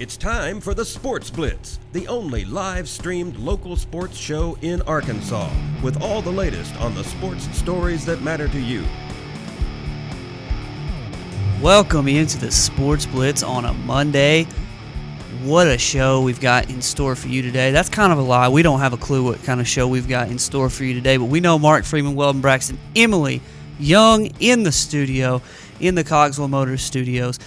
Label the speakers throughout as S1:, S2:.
S1: It's time for the Sports Blitz, the only live-streamed local sports show in Arkansas, with all the latest on the sports stories that matter to you.
S2: Welcome into the Sports Blitz on a Monday. What a show we've got in store for you today. That's kind of a lie. We don't have a clue what kind of show we've got in store for you today, but we know Mark Freeman, Weldon Braxton, Emily Young in the studio, in the Cogswell Motors studios.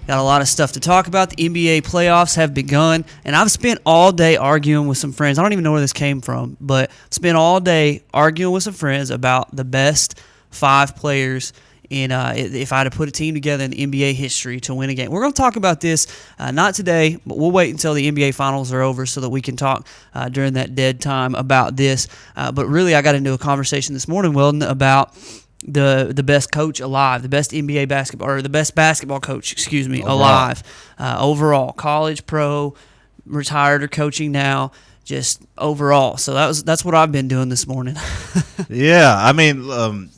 S2: Got a lot of stuff to talk about. The NBA playoffs have begun, and I've spent all day arguing with some friends. I don't even know where this came from, but spent all day arguing with some friends about the best 5 players in if I had to put a team together in NBA history to win a game. We're going to talk about this, not today, but we'll wait until the NBA finals are over so that we can talk during that dead time about this. But really, I got into a conversation this morning, Weldon, about the best coach alive, the best NBA basketball, or the best basketball coach, alive, overall, college, pro, retired or coaching now, just overall. So that's what I've been doing this morning.
S3: Yeah, I mean,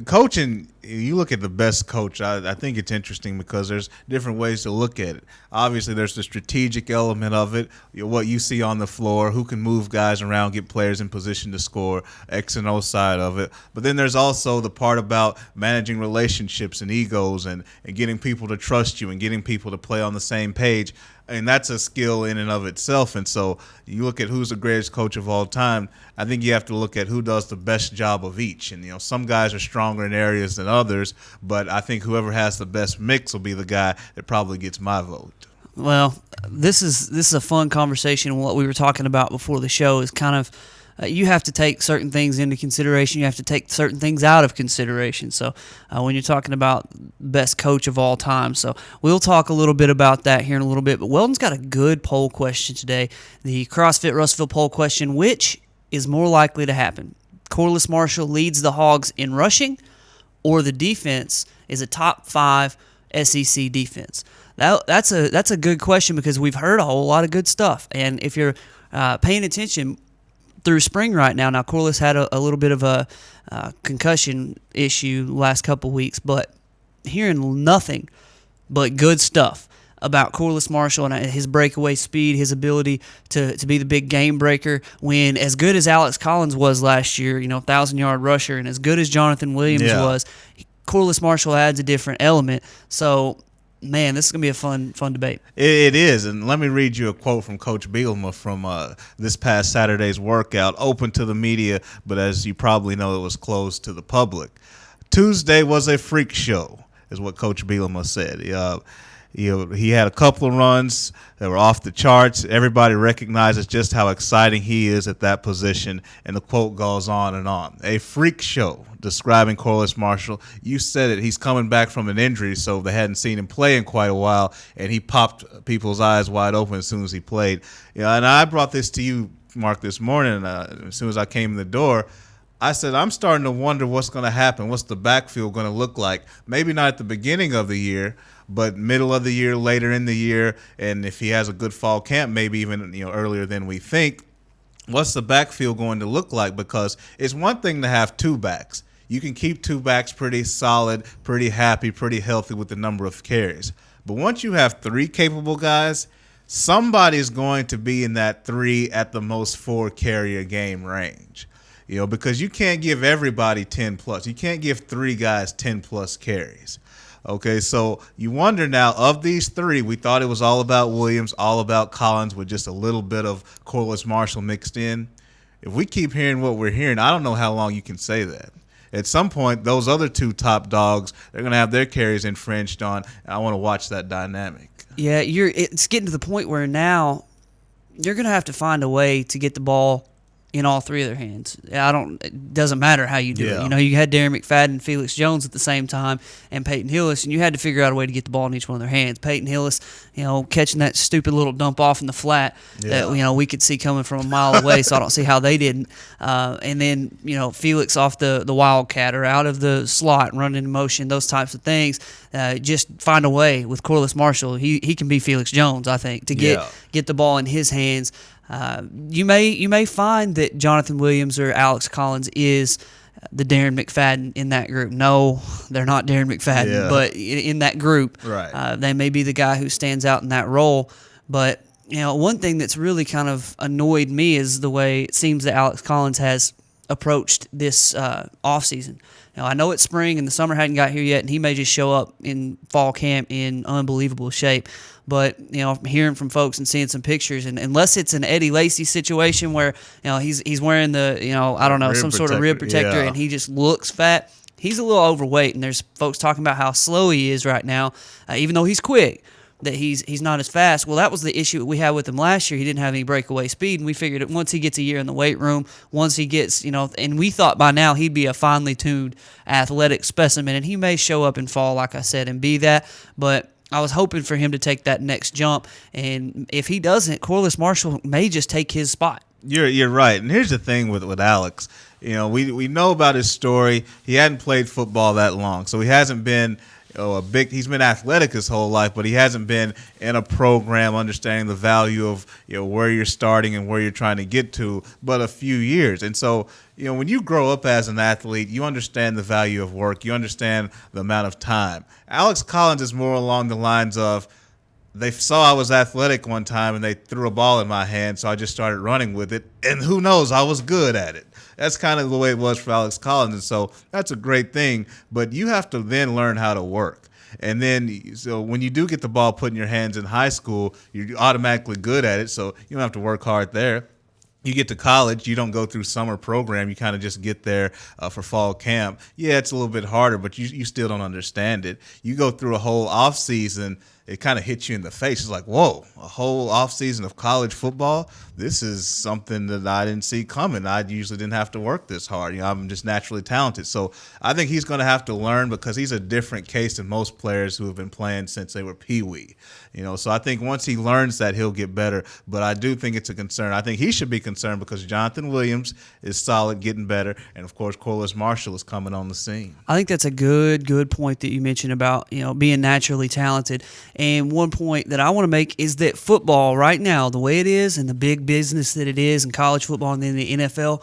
S3: coaching, you look at the best coach, I think it's interesting because there's different ways to look at it. Obviously, there's the strategic element of it, what you see on the floor, who can move guys around, get players in position to score, X and O side of it. But then there's also the part about managing relationships and egos and getting people to trust you and getting people to play on the same page. And that's a skill in and of itself. And so you look at who's the greatest coach of all time, I think you have to look at who does the best job of each. And, some guys are stronger in areas than others, but I think whoever has the best mix will be the guy that probably gets my vote.
S2: Well, this is a fun conversation. What we were talking about before the show is kind of you have to take certain things into consideration. You have to take certain things out of consideration. So when you're talking about best coach of all time, so we'll talk a little bit about that here in a little bit. But Weldon's got a good poll question today. The CrossFit Russellville poll question: which is more likely to happen? Corliss Marshall leads the Hogs in rushing, or the defense is a top 5 SEC defense? That's a good question because we've heard a whole lot of good stuff. And if you're paying attention through spring right now Corliss had a little bit of a concussion issue the last couple weeks, but hearing nothing but good stuff about Corliss Marshall and his breakaway speed, his ability to be the big game breaker. When as good as Alex Collins was last year, 1,000-yard rusher, and as good as Jonathan Williams was, Corliss Marshall adds a different element. So, man, this is going to be a fun debate.
S3: It is, and let me read you a quote from Coach Bielema from this past Saturday's workout, open to the media, but as you probably know, it was closed to the public. Tuesday was a freak show, is what Coach Bielema said. He had a couple of runs that were off the charts. Everybody recognizes just how exciting he is at that position, and the quote goes on and on. A freak show, describing Corliss Marshall. You said it. He's coming back from an injury, so they hadn't seen him play in quite a while, and he popped people's eyes wide open as soon as he played. And I brought this to you, Mark, this morning. As soon as I came in the door, I said, I'm starting to wonder what's going to happen. What's the backfield going to look like? Maybe not at the beginning of the year, but middle of the year, later in the year, and if he has a good fall camp, maybe even earlier than we think. What's the backfield going to look like? Because it's one thing to have 2 backs. You can keep 2 backs pretty solid, pretty happy, pretty healthy with the number of carries. But once you have 3 capable guys, somebody's going to be in that 3 at the most 4 carry a game range. Because you can't give everybody 10 plus. You can't give 3 guys 10 plus carries. Okay, so you wonder now, of these 3, we thought it was all about Williams, all about Collins with just a little bit of Corliss Marshall mixed in. If we keep hearing what we're hearing, I don't know how long you can say that. At some point, those other 2 top dogs, they're going to have their carries infringed on, and I want to watch that dynamic.
S2: Yeah, it's getting to the point where now you're going to have to find a way to get the ball in all 3 of their hands. It doesn't matter how you do it. You had Darren McFadden, Felix Jones at the same time, and Peyton Hillis, and you had to figure out a way to get the ball in each one of their hands. Peyton Hillis, catching that stupid little dump off in the flat that we could see coming from a mile away, so I don't see how they didn't. And then Felix off the wildcat or out of the slot, running in motion, those types of things. Just find a way with Corliss Marshall. He can be Felix Jones, I think, to get the ball in his hands. You may find that Jonathan Williams or Alex Collins is the Darren McFadden in that group. No, they're not Darren McFadden, but in that group,
S3: right.
S2: They may be the guy who stands out in that role. But one thing that's really kind of annoyed me is the way it seems that Alex Collins has approached this offseason. I know it's spring and the summer hadn't got here yet, and he may just show up in fall camp in unbelievable shape. But I'm hearing from folks and seeing some pictures, and unless it's an Eddie Lacy situation where he's wearing the I don't know, some sort of rib protector, and he just looks fat, he's a little overweight. And there's folks talking about how slow he is right now, even though he's quick, that he's not as fast. Well, that was the issue we had with him last year. He didn't have any breakaway speed, and we figured that once he gets a year in the weight room, once he gets, and we thought by now he'd be a finely tuned athletic specimen, and he may show up in fall, like I said, and be that. But I was hoping for him to take that next jump, and if he doesn't, Corliss Marshall may just take his spot.
S3: You're right, and here's the thing with Alex. We know about his story. He hadn't played football that long, so he hasn't been he's been athletic his whole life, but he hasn't been in a program understanding the value of where you're starting and where you're trying to get to, but a few years. And so when you grow up as an athlete, you understand the value of work, you understand the amount of time. Alex Collins is more along the lines of, they saw I was athletic one time and they threw a ball in my hand, so I just started running with it, and who knows, I was good at it. That's kind of the way it was for Alex Collins, and so that's a great thing, but you have to then learn how to work. And then, so when you do get the ball put in your hands in high school, you're automatically good at it, so you don't have to work hard there. You get to college, you don't go through summer program, you kind of just get there for fall camp. Yeah, it's a little bit harder, but you still don't understand it. You go through a whole off season, it kind of hits you in the face. It's like, whoa, a whole off season of college football? This is something that I didn't see coming. I usually didn't have to work this hard. I'm just naturally talented. So I think he's going to have to learn, because he's a different case than most players who have been playing since they were peewee. So I think once he learns that, he'll get better. But I do think it's a concern. I think he should be concerned because Jonathan Williams is solid, getting better, and of course Corliss Marshall is coming on the scene.
S2: I think that's a good point that you mentioned about being naturally talented. And one point that I want to make is that football right now, the way it is, and the big business that it is in college football and then the NFL,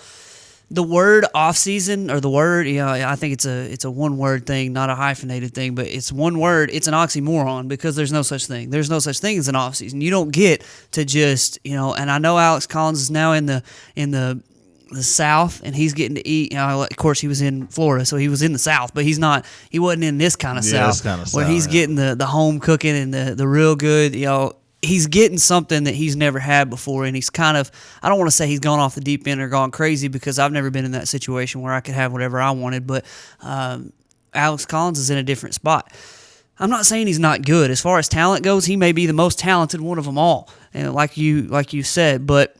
S2: the word offseason, or the word, I think it's a one-word thing, not a hyphenated thing, but it's one word. It's an oxymoron, because there's no such thing. There's no such thing as an offseason. You don't get to just, and I know Alex Collins is now in the South, and he's getting to eat. Of course, he was in Florida, so he was in the South, but he wasn't in this kind of South, where he's getting the home cooking and the real good, He's getting something that he's never had before, and he's kind of, I don't want to say he's gone off the deep end or gone crazy, because I've never been in that situation where I could have whatever I wanted, but Alex Collins is in a different spot. I'm not saying he's not good. As far as talent goes, he may be the most talented one of them all, and like you said, but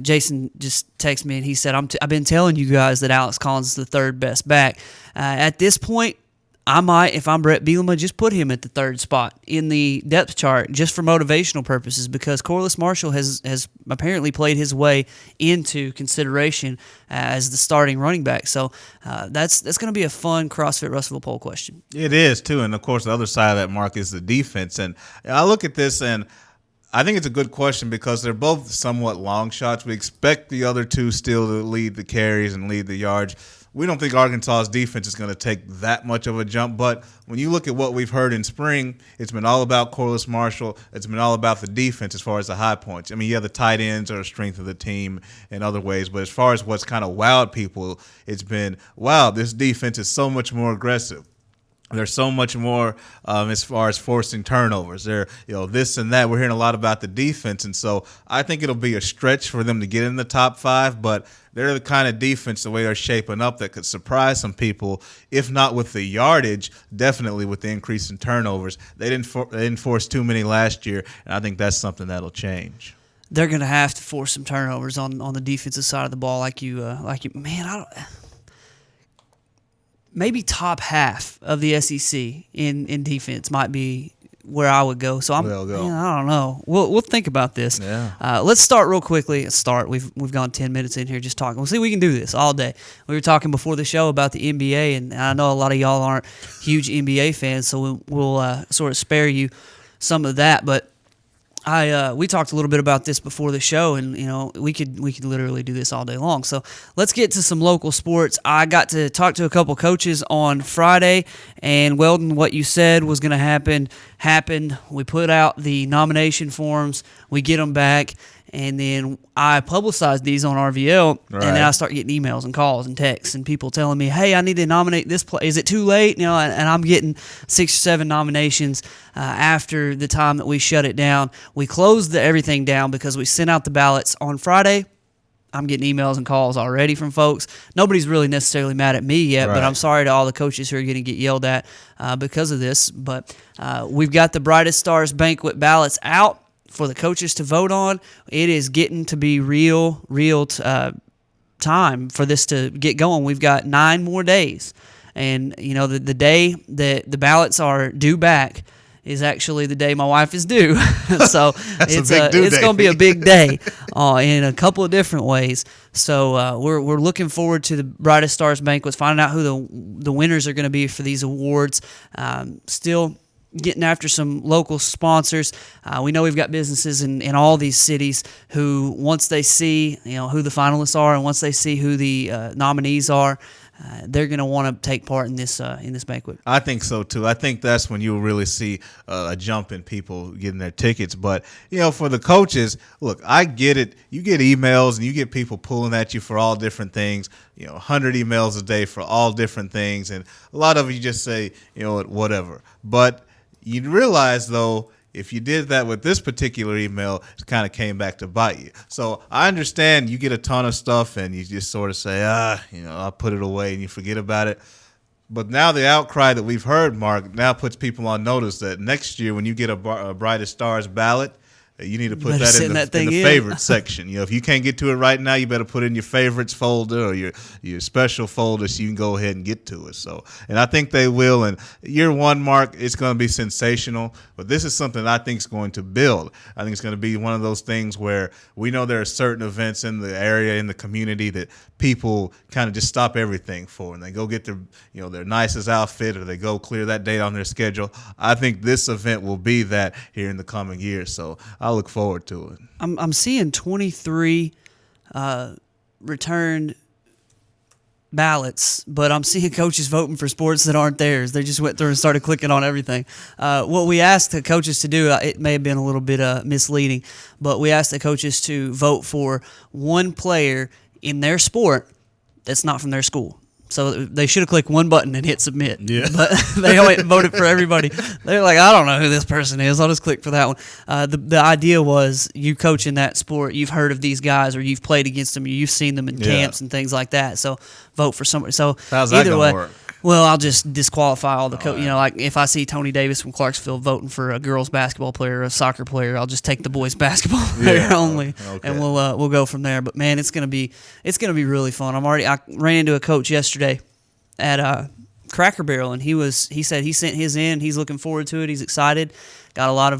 S2: Jason just texted me, and he said, I've been telling you guys that Alex Collins is the third best back. At this point, I might, if I'm Brett Bielema, just put him at the third spot in the depth chart just for motivational purposes, because Corliss Marshall has apparently played his way into consideration as the starting running back. So that's going to be a fun CrossFit Russellville poll question.
S3: It is, too. And, of course, the other side of that, Mark, is the defense. And I look at this, and I think it's a good question because they're both somewhat long shots. We expect the other two still to lead the carries and lead the yards. We don't think Arkansas's defense is going to take that much of a jump, but when you look at what we've heard in spring, it's been all about Corliss Marshall. It's been all about the defense as far as the high points. I mean, yeah, the tight ends are a strength of the team in other ways, but as far as what's kind of wowed people, it's been, wow, this defense is so much more aggressive. There's so much more as far as forcing turnovers. There, this and that. We're hearing a lot about the defense, and so I think it'll be a stretch for them to get in the top five, but they're the kind of defense, the way they're shaping up, that could surprise some people, if not with the yardage, definitely with the increase in turnovers. They didn't force too many last year, and I think that's something that'll change.
S2: They're going to have to force some turnovers on the defensive side of the ball, maybe top half of the SEC in defense might be where I would go. So I don't know. We'll think about this.
S3: Yeah.
S2: Let's start real quickly. We've gone 10 minutes in here just talking. We'll see if we can do this all day. We were talking before the show about the NBA, and I know a lot of y'all aren't huge NBA fans, so we'll sort of spare you some of that. But we talked a little bit about this before the show, and we could literally do this all day long. So let's get to some local sports. I got to talk to a couple coaches on Friday, and Weldon, what you said was going to happen happened. We put out the nomination forms. We get them back. And then I publicize these on RVL,
S3: Right.
S2: and then I start getting emails and calls and texts and people telling me, "Hey, I need to nominate this play. Is it too late?" You know, and I'm getting 6 or 7 nominations after the time that we shut it down. We closed everything down because we sent out the ballots on Friday. I'm getting emails and calls already from folks. Nobody's really necessarily mad at me yet, but
S3: Right.
S2: I'm sorry to all the coaches who are going to get yelled at because of this. But we've got the Brightest Stars Banquet ballots out for the coaches to vote on. It is getting to be real time for this to get going. We've got 9 more days. And, you know, the day that the ballots are due back is actually the day my wife is due. So it's going to be a big day in a couple of different ways. So we're looking forward to the Brightest Stars Banquets, finding out who the winners are going to be for these awards. Still getting after some local sponsors. We know we've got businesses in all these cities who, once they see who the finalists are and once they see who the nominees are, they're going to want to take part in this banquet.
S3: I think so too. I think that's when you'll really see a jump in people getting their tickets. But for the coaches, look, I get it. You get emails and you get people pulling at you for all different things. 100 emails a day for all different things, and a lot of you just say, whatever. But you realize though, if you did that with this particular email, it kind of came back to bite you. So I understand you get a ton of stuff and you just sort of say, I'll put it away, and you forget about it. But now the outcry that we've heard, Mark, now puts people on notice that next year when you get a Brightest Stars ballot, you need to put that in the favorite section. If you can't get to it right now, you better put it in your favorites folder or your special folder so you can go ahead and get to it. So, and I think they will. And year one, Mark, it's going to be sensational. But this is something I think is going to build. I think it's going to be one of those things where we know there are certain events in the area, in the community, that people kind of just stop everything for, and they go get their nicest outfit, or they go clear that date on their schedule. I think this event will be that here in the coming years. So I look forward to it.
S2: I'm seeing 23 returned ballots, but I'm seeing coaches voting for sports that aren't theirs. They just went through and started clicking on everything. What we asked the coaches to do, it may have been a little bit misleading, but we asked the coaches to vote for one player in their sport that's not from their school. So they should have clicked one button and hit submit.
S3: Yeah.
S2: But they went and voted for everybody. They're like, I don't know who this person is. I'll just click for that one. The idea was, you coach in that sport, you've heard of these guys or you've played against them, you've seen them in camps and things like that. So vote for somebody. So
S3: how's that
S2: either way,
S3: work?
S2: Well, I'll just disqualify all the like if I see Tony Davis from Clarksville voting for a girls basketball player or a soccer player, I'll just take the boys basketball player only, and we'll go from there. But man, it's gonna be really fun. I ran into a coach yesterday at Cracker Barrel, and he said he sent his in. He's looking forward to it. He's excited. Got a lot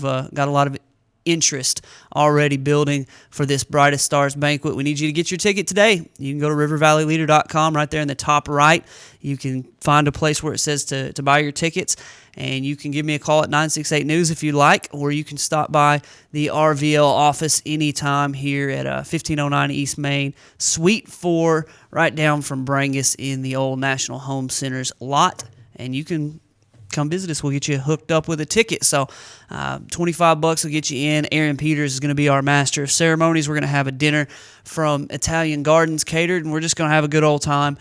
S2: of interest already building for this Brightest Stars Banquet. We need you to get your ticket today. You can go to rivervalleyleader.com. Right there in the top right, you can find a place where it says to buy your tickets, and you can give me a call at 968 News if you'd like, or you can stop by the RVL office anytime here at 1509 East Main, Suite 4, right down from Brangus in the old National Home Center's lot, and you can come visit us. We'll get you hooked up with a ticket. So $25 will get you in. Aaron Peters is going to be our master of ceremonies. We're going to have a dinner from Italian Gardens catered, and we're just going to have a good old time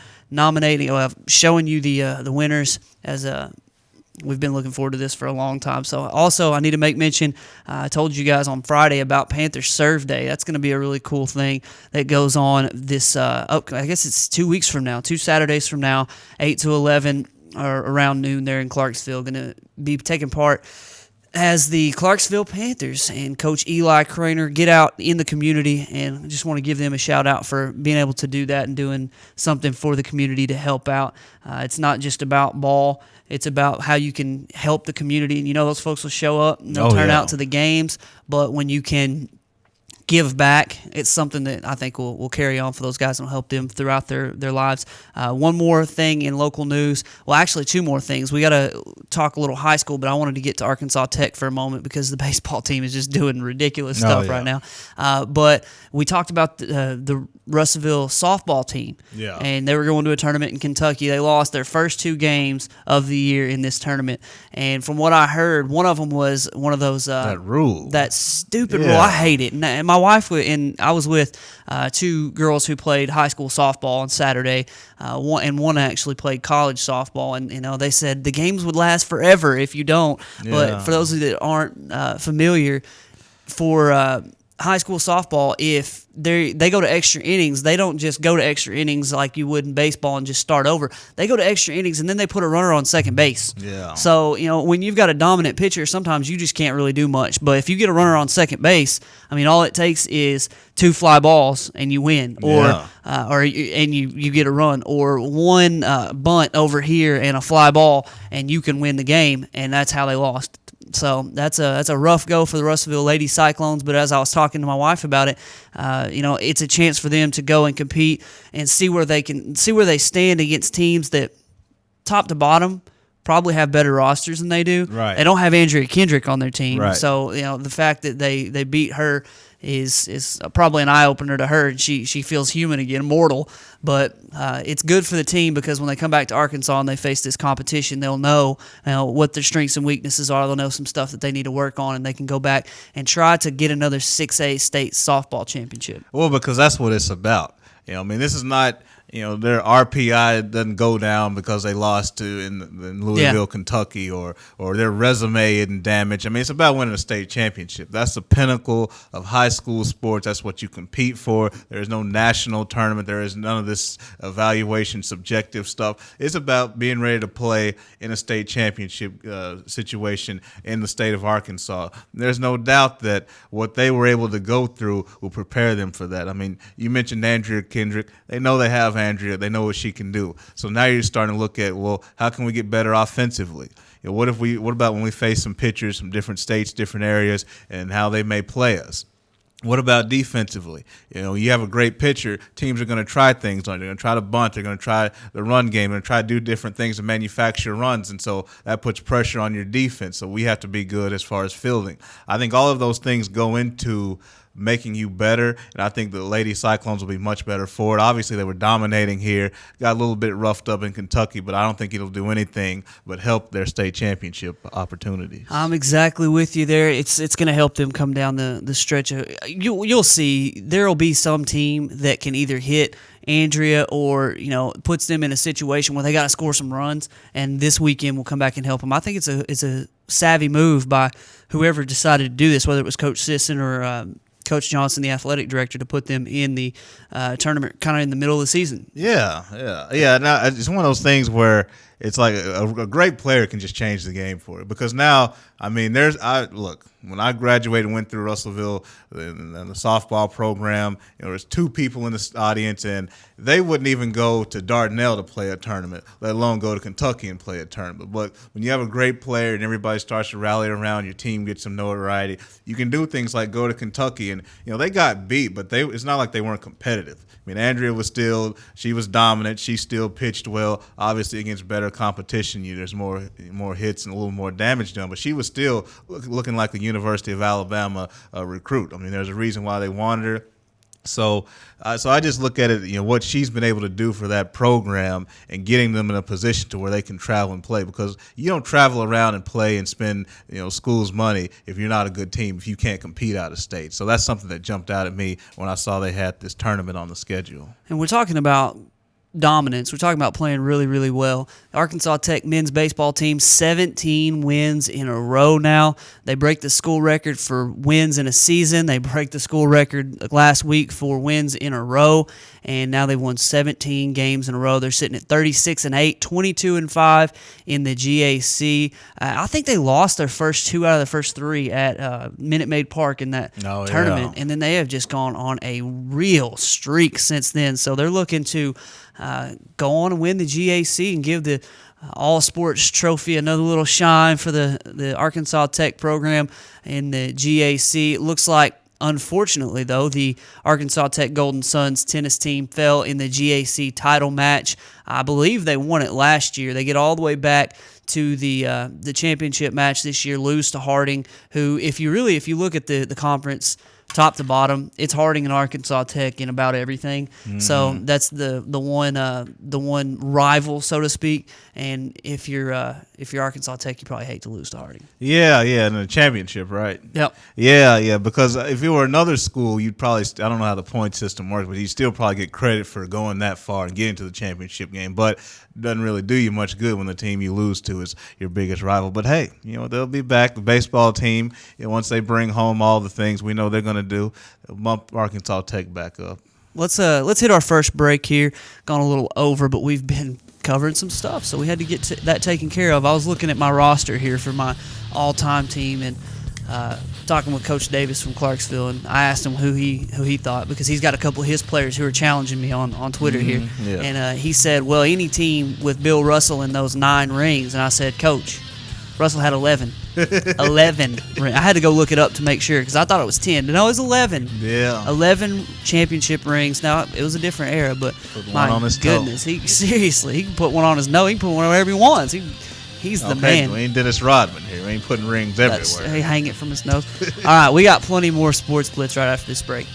S2: showing you the winners, as we've been looking forward to this for a long time. So also, I need to make mention, I told you guys on Friday about Panthers Serve Day. That's going to be a really cool thing that goes on this, I guess it's 2 weeks from now, 2 Saturdays from now, 8 to 11, or around noon there in Clarksville. Going to be taking part as the Clarksville Panthers and Coach Eli Craner get out in the community, and I just want to give them a shout out for being able to do that and doing something for the community to help out. It's not just about ball. It's about how you can help the community. And those folks will show up and they'll turn out to the games, but when you can give back. It's something that I think will carry on for those guys and will help them throughout their lives. One more thing in local news. Well, actually, two more things. We got to talk a little high school, but I wanted to get to Arkansas Tech for a moment because the baseball team is just doing ridiculous stuff right now. But we talked about the Russellville softball team.
S3: Yeah.
S2: And they were going to a tournament in Kentucky. They lost their first 2 games of the year in this tournament. And from what I heard, one of them was one of those
S3: that rule.
S2: That stupid rule. I hate it. And my wife and I was with 2 girls who played high school softball on Saturday. One actually played college softball, and they said the games would last forever if you don't. Yeah. But for those of you that aren't familiar, for high school softball, if they go to extra innings, they don't just go to extra innings like you would in baseball and just start over. They go to extra innings and then they put a runner on second base.
S3: Yeah.
S2: So, when you've got a dominant pitcher, sometimes you just can't really do much. But if you get a runner on second base, I mean, all it takes is 2 fly balls and you win, and you get a run, or one bunt over here and a fly ball and you can win the game, and that's how they lost. So that's a rough go for the Russellville Lady Cyclones. But as I was talking to my wife about it, it's a chance for them to go and compete and see where they stand against teams that, top to bottom, probably have better rosters than they do.
S3: Right.
S2: They don't have Andrea Kendrick on their team,
S3: right.
S2: So the fact that they beat her is probably an eye opener to her, and she feels human again, mortal. But it's good for the team because when they come back to Arkansas and they face this competition, they'll know what their strengths and weaknesses are. They'll know some stuff that they need to work on, and they can go back and try to get another 6A state softball championship.
S3: Well, because that's what it's about. This is not. Their RPI doesn't go down because they lost to in Louisville, Kentucky, or their resume isn't damaged. It's about winning a state championship. That's the pinnacle of high school sports. That's what you compete for. There is no national tournament. There is none of this evaluation, subjective stuff. It's about being ready to play in a state championship situation in the state of Arkansas. There's no doubt that what they were able to go through will prepare them for that. You mentioned Andrea Kendrick. They know they have Andrea. They know what she can do. So now you're starting to look at, well, how can we get better offensively? What about when we face some pitchers from different states, different areas, and how they may play us? What about defensively? You have a great pitcher. Teams are going to try things on you. They're going to try to bunt. They're going to try the run game. They're going to try to do different things to manufacture runs, and so that puts pressure on your defense. So we have to be good as far as fielding. I think all of those things go into making you better, and I think the Lady Cyclones will be much better for it. Obviously, they were dominating here, got a little bit roughed up in Kentucky, but I don't think it'll do anything but help their state championship opportunities.
S2: I'm exactly with you there. It's going to help them come down the stretch. You'll see there will be some team that can either hit Andrea or puts them in a situation where they got to score some runs, and this weekend will come back and help them. I think it's a savvy move by whoever decided to do this, whether it was Coach Sisson or Coach Johnson, the athletic director, to put them in the tournament kind of in the middle of the season.
S3: Yeah. Now, it's one of those things where it's like a great player can just change the game for it. Because now, look, when I graduated and went through Russellville and the softball program, there's 2 people in the audience, and they wouldn't even go to Dardanelle to play a tournament, let alone go to Kentucky and play a tournament. But when you have a great player and everybody starts to rally around, your team gets some notoriety, you can do things like go to Kentucky. And, they got beat, but it's not like they weren't competitive. Andrea she was dominant. She still pitched well. Obviously, against better competition, there's more hits and a little more damage done. But she was still looking like a University of Alabama recruit. There's a reason why they wanted her. So I just look at it, what she's been able to do for that program and getting them in a position to where they can travel and play, because you don't travel around and play and spend, school's money if you're not a good team, if you can't compete out of state. So that's something that jumped out at me when I saw they had this tournament on the schedule.
S2: And we're talking about dominance. We're talking about playing really, really well. The Arkansas Tech men's baseball team, 17 wins in a row now. They break the school record for wins in a season. They break the school record last week for wins in a row, and now they've won 17 games in a row. They're sitting at 36-8, 22-5 in the GAC. I think they lost their first 2 out of the first 3 at Minute Maid Park in that tournament, and then they have just gone on a real streak since then. So they're looking to go on and win the GAC and give the All Sports Trophy another little shine for the Arkansas Tech program in the GAC. It looks like unfortunately, though, the Arkansas Tech Golden Suns tennis team fell in the GAC title match. I believe they won it last year. They get all the way back to the championship match this year, lose to Harding, who, if you look at the conference top to bottom, it's Harding and Arkansas Tech in about everything. Mm-hmm. So that's the one rival, so to speak. And if you're Arkansas Tech, you probably hate to lose to Harding.
S3: Yeah, in the championship, right?
S2: Yep.
S3: Yeah, because if you were another school, you'd probably, I don't know how the point system works, but you'd still probably get credit for going that far and getting to the championship game. But it doesn't really do you much good when the team you lose to is your biggest rival. But hey, they'll be back. The baseball team, once they bring home all the things we know they're going to do, they'll bump Arkansas Tech back up.
S2: Let's hit our first break here. Gone a little over, but we've been covering some stuff, so we had to get that taken care of. I was looking at my roster here for my all-time team and talking with Coach Davis from Clarksville, and I asked him who he thought, because he's got a couple of his players who are challenging me on Twitter here.
S3: Yeah.
S2: And he said, well, any team with Bill Russell in those 9 rings. And I said, Coach, Russell had 11. 11 rings. I had to go look it up to make sure, because I thought it was 10. No, it was 11.
S3: Yeah.
S2: 11 championship rings. Now, it was a different era, but my goodness, he can put one on his nose. He can put one wherever he wants. He's the man.
S3: We ain't Dennis Rodman here. We ain't putting rings everywhere.
S2: He hang it from his nose. All right, we got plenty more Sports Blitz right after this break.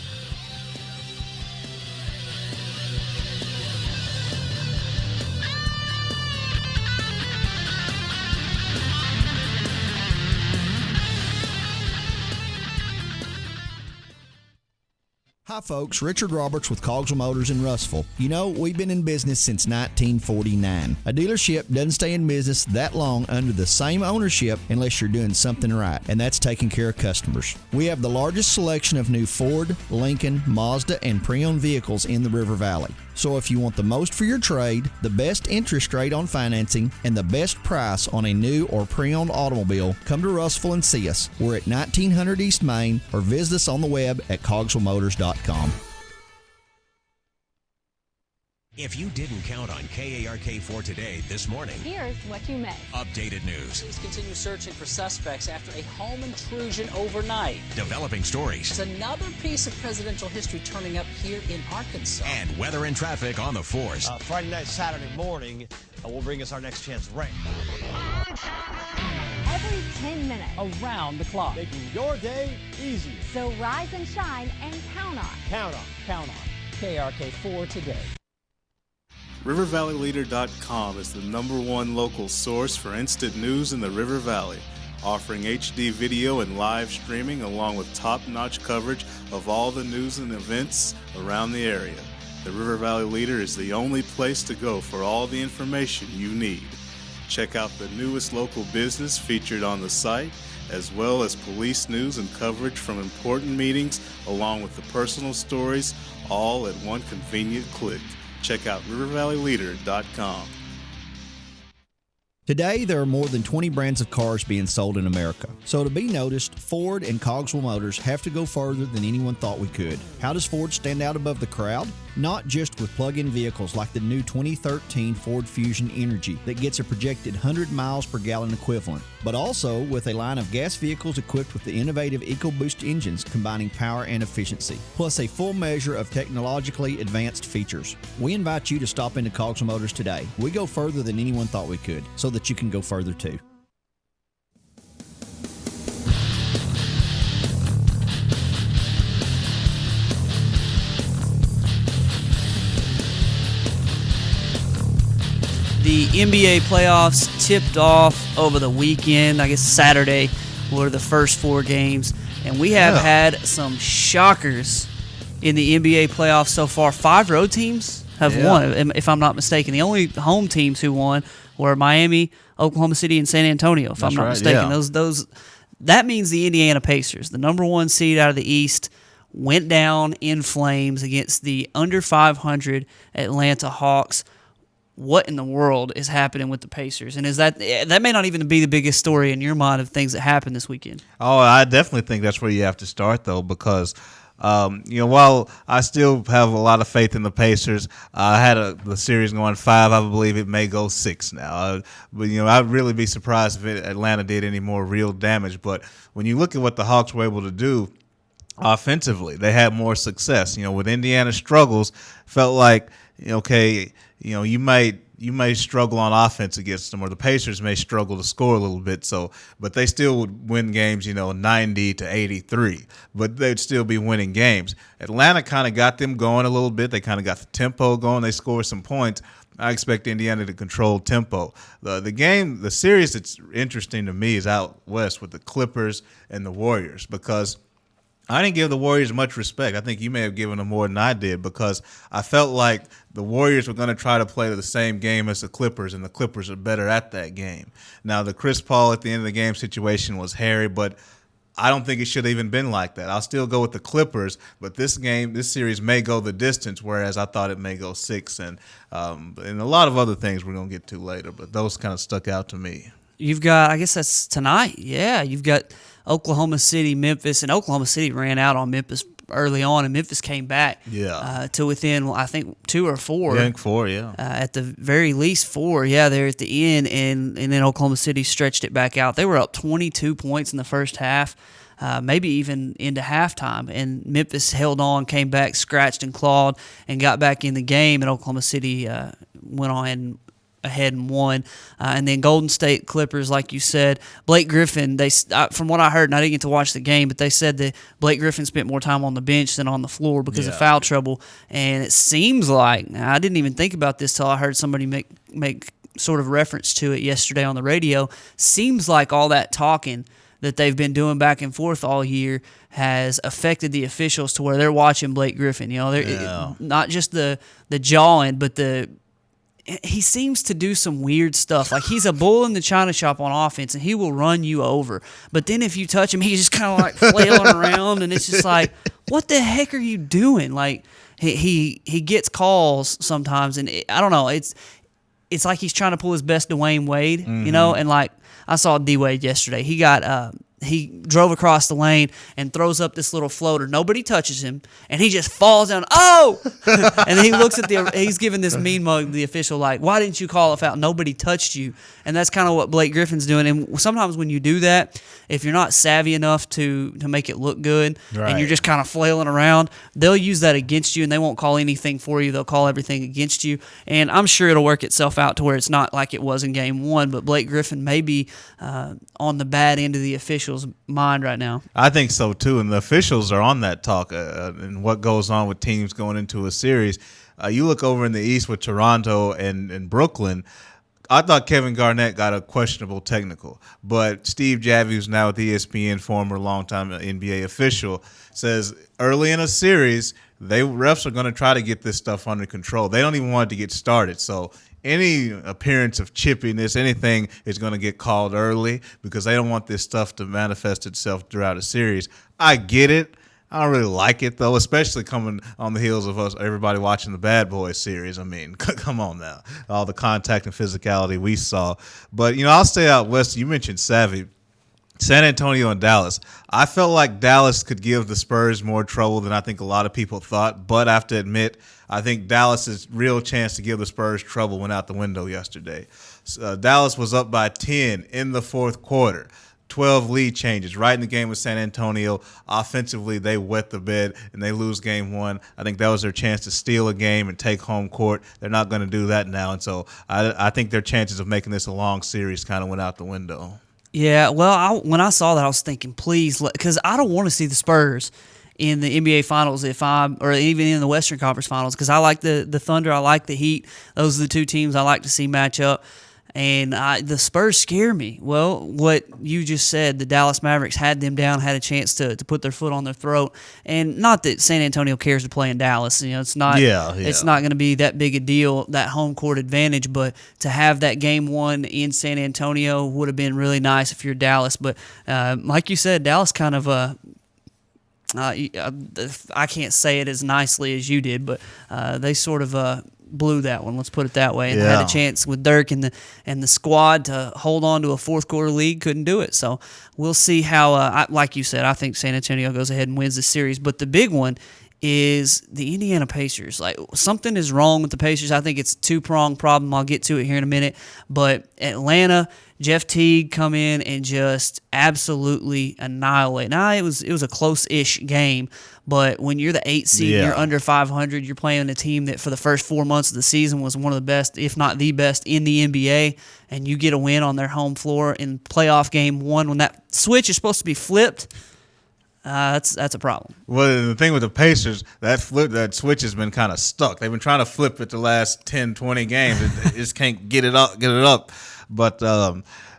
S4: Hi folks, Richard Roberts with Cogswell Motors in Russellville. We've been in business since 1949. A dealership doesn't stay in business that long under the same ownership unless you're doing something right, and that's taking care of customers. We have the largest selection of new Ford, Lincoln, Mazda, and pre-owned vehicles in the River Valley. So if you want the most for your trade, the best interest rate on financing, and the best price on a new or pre-owned automobile, come to Russellville and see us. We're at 1900 East Main, or visit us on the web at cogswellmotors.com.
S5: If you didn't count on KARK4 today this morning,
S6: here's what you missed.
S5: Updated news.
S7: Police continue searching for suspects after a home intrusion overnight.
S5: Developing stories.
S7: It's another piece of presidential history turning up here in Arkansas.
S5: And weather and traffic on the force.
S8: Friday night, Saturday morning will bring us our next chance rain.
S6: Every 10 minutes.
S7: Around the clock.
S8: Making your day easier.
S6: So rise and shine and count on.
S8: Count on.
S7: Count on. KARK4 today.
S9: RiverValleyLeader.com is the #1 local source for instant news in the River Valley, offering HD video and live streaming along with top-notch coverage of all the news and events around the area. The River Valley Leader is the only place to go for all the information you need. Check out the newest local business featured on the site, as well as police news and coverage from important meetings, along with the personal stories, all at one convenient click. Check out RiverValleyLeader.com.
S4: Today, there are more than 20 brands of cars being sold in America. So to be noticed, Ford and Cogswell Motors have to go further than anyone thought we could. How does Ford stand out above the crowd? Not just with plug-in vehicles like the new 2013 Ford Fusion Energy that gets a projected 100 miles per gallon equivalent, but also with a line of gas vehicles equipped with the innovative EcoBoost engines combining power and efficiency, plus a full measure of technologically advanced features. We invite you to stop into Cogswell Motors today. We go further than anyone thought we could, so that you can go further too.
S2: The NBA playoffs tipped off over the weekend. I guess Saturday were the first 4 games. And we have had some shockers in the NBA playoffs so far. 5 road teams have won, if I'm not mistaken. The only home teams who won were Miami, Oklahoma City, and San Antonio, if I'm not mistaken.
S3: Yeah.
S2: That means the Indiana Pacers, the #1 seed out of the East, went down in flames against the under 500 Atlanta Hawks. What in the world is happening with the Pacers? And is that may not even be the biggest story in your mind of things that happened this weekend?
S3: Oh, I definitely think that's where you have to start, though, because while I still have a lot of faith in the Pacers, I had the series going 5. I believe it may go 6 now. But I'd really be surprised if Atlanta did any more real damage. But when you look at what the Hawks were able to do, offensively. They had more success. With Indiana's struggles, felt like, okay, you may struggle on offense against them, or the Pacers may struggle to score a little bit. But they still would win games, 90-83. But they'd still be winning games. Atlanta kind of got them going a little bit. They kind of got the tempo going. They scored some points. I expect Indiana to control tempo. The series that's interesting to me is out west with the Clippers and the Warriors, because I didn't give the Warriors much respect. I think you may have given them more than I did, because I felt like the Warriors were going to try to play the same game as the Clippers, and the Clippers are better at that game. Now, the Chris Paul at the end of the game situation was hairy, but I don't think it should have even been like that. I'll still go with the Clippers, but this series may go the distance, whereas I thought it may go 6, and a lot of other things we're going to get to later, but those kind of stuck out to me.
S2: You've got, I guess that's tonight. Yeah, you've got Oklahoma City, Memphis, and Oklahoma City ran out on Memphis early on, and Memphis came back to within, I think, 2 or 4.
S3: I think 4, yeah.
S2: At the very least 4, they're at the end, and then Oklahoma City stretched it back out. They were up 22 points in the first half, maybe even into halftime, and Memphis held on, came back, scratched and clawed, and got back in the game, and Oklahoma City went on ahead and won. And then Golden State Clippers, like you said, Blake Griffin, from what I heard, and I didn't get to watch the game, but they said that Blake Griffin spent more time on the bench than on the floor because of foul trouble. And it seems like, I didn't even think about this till I heard somebody make sort of reference to it yesterday on the radio. Seems like all that talking that they've been doing back and forth all year has affected the officials to where they're watching Blake Griffin. Not just the jawing, but he seems to do some weird stuff. Like, he's a bull in the china shop on offense, and he will run you over. But then if you touch him, he's just kind of like flailing around, and it's just like, what the heck are you doing? Like, he gets calls sometimes, and I don't know. It's like he's trying to pull his best Dwayne Wade, and like I saw D Wade yesterday. He drove across the lane and throws up this little floater. Nobody touches him, and he just falls down. Oh! And then he looks at he's giving this mean mug, the official, like, why didn't you call a foul? Nobody touched you. And that's kind of what Blake Griffin's doing. And sometimes when you do that, if you're not savvy enough to make it look good, and you're just kind of flailing around, they'll use that against you, and they won't call anything for you. They'll call everything against you. And I'm sure it'll work itself out to where it's not like it was in Game 1, but Blake Griffin may be on the bad end of the officials' mind right now.
S3: I think so too, and the officials are on that talk and what goes on with teams going into a series. You look over in the East with Toronto and Brooklyn. I thought Kevin Garnett got a questionable technical, but Steve Javie, who's now with ESPN, former longtime NBA official, says early in a series, refs are going to try to get this stuff under control. They don't even want it to get started, so any appearance of chippiness, anything is going to get called early because they don't want this stuff to manifest itself throughout a series. I get it. I don't really like it, though, especially coming on the heels of everybody watching the Bad Boys series. I mean, come on now. All the contact and physicality we saw. But, I'll stay out west. You mentioned savvy. San Antonio and Dallas. I felt like Dallas could give the Spurs more trouble than I think a lot of people thought, but I have to admit, I think Dallas's real chance to give the Spurs trouble went out the window yesterday. Dallas was up by 10 in the fourth quarter. 12 lead changes right in the game with San Antonio. Offensively, they wet the bed and they lose Game 1. I think that was their chance to steal a game and take home court. They're not going to do that now, and so I think their chances of making this a long series kind of went out the window.
S2: Yeah, well, when I saw that, I was thinking, please, because I don't want to see the Spurs in the NBA Finals or even in the Western Conference Finals, because I like the Thunder, I like the Heat. Those are the two teams I like to see match up. And the Spurs scare me. Well, what you just said, the Dallas Mavericks had them down, had a chance to put their foot on their throat. And not that San Antonio cares to play in Dallas. It's not It's not going to be that big a deal, that home court advantage. But to have that Game 1 in San Antonio would have been really nice if you're Dallas. But like you said, Dallas kind of I can't say it as nicely as you did, but they sort of blew that one. Let's put it that way. And had a chance with Dirk and the squad to hold on to a fourth quarter lead, couldn't do it. So we'll see how. Like you said, I think San Antonio goes ahead and wins the series. But the big one is the Indiana Pacers. Like, something is wrong with the Pacers. I think it's a two-pronged problem. I'll get to it here in a minute. But Atlanta, Jeff Teague come in and just absolutely annihilate. Now, it was a close-ish game, but when you're the 8th seed and you're under 500, you're playing a team that for the first 4 months of the season was one of the best, if not the best, in the NBA, and you get a win on their home floor in playoff game 1 when that switch is supposed to be flipped. That's a problem.
S3: Well, the thing with the Pacers, that switch has been kind of stuck. They've been trying to flip it the last 10, 20 games. It just can't get it up. But,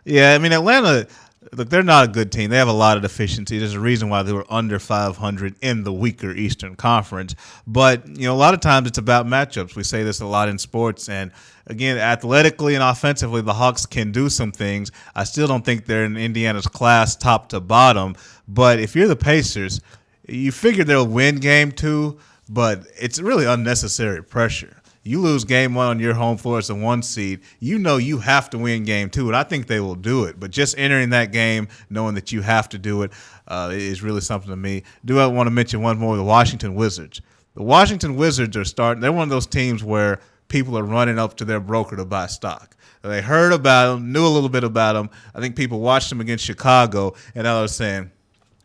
S3: yeah, I mean, Atlanta, look, they're not a good team. They have a lot of deficiencies. There's a reason why they were under 500 in the weaker Eastern Conference. But, a lot of times it's about matchups. We say this a lot in sports. And, again, athletically and offensively, the Hawks can do some things. I still don't think they're in Indiana's class top to bottom. But if you're the Pacers, you figure they'll win game 2, but it's really unnecessary pressure. You lose game 1 on your home floor as a 1 seed, you have to win game 2, and I think they will do it. But just entering that game, knowing that you have to do it, is really something to me. I want to mention one more, the Washington Wizards. The Washington Wizards they're one of those teams where people are running up to their broker to buy stock. They heard about them, knew a little bit about them. I think people watched them against Chicago, and I was saying,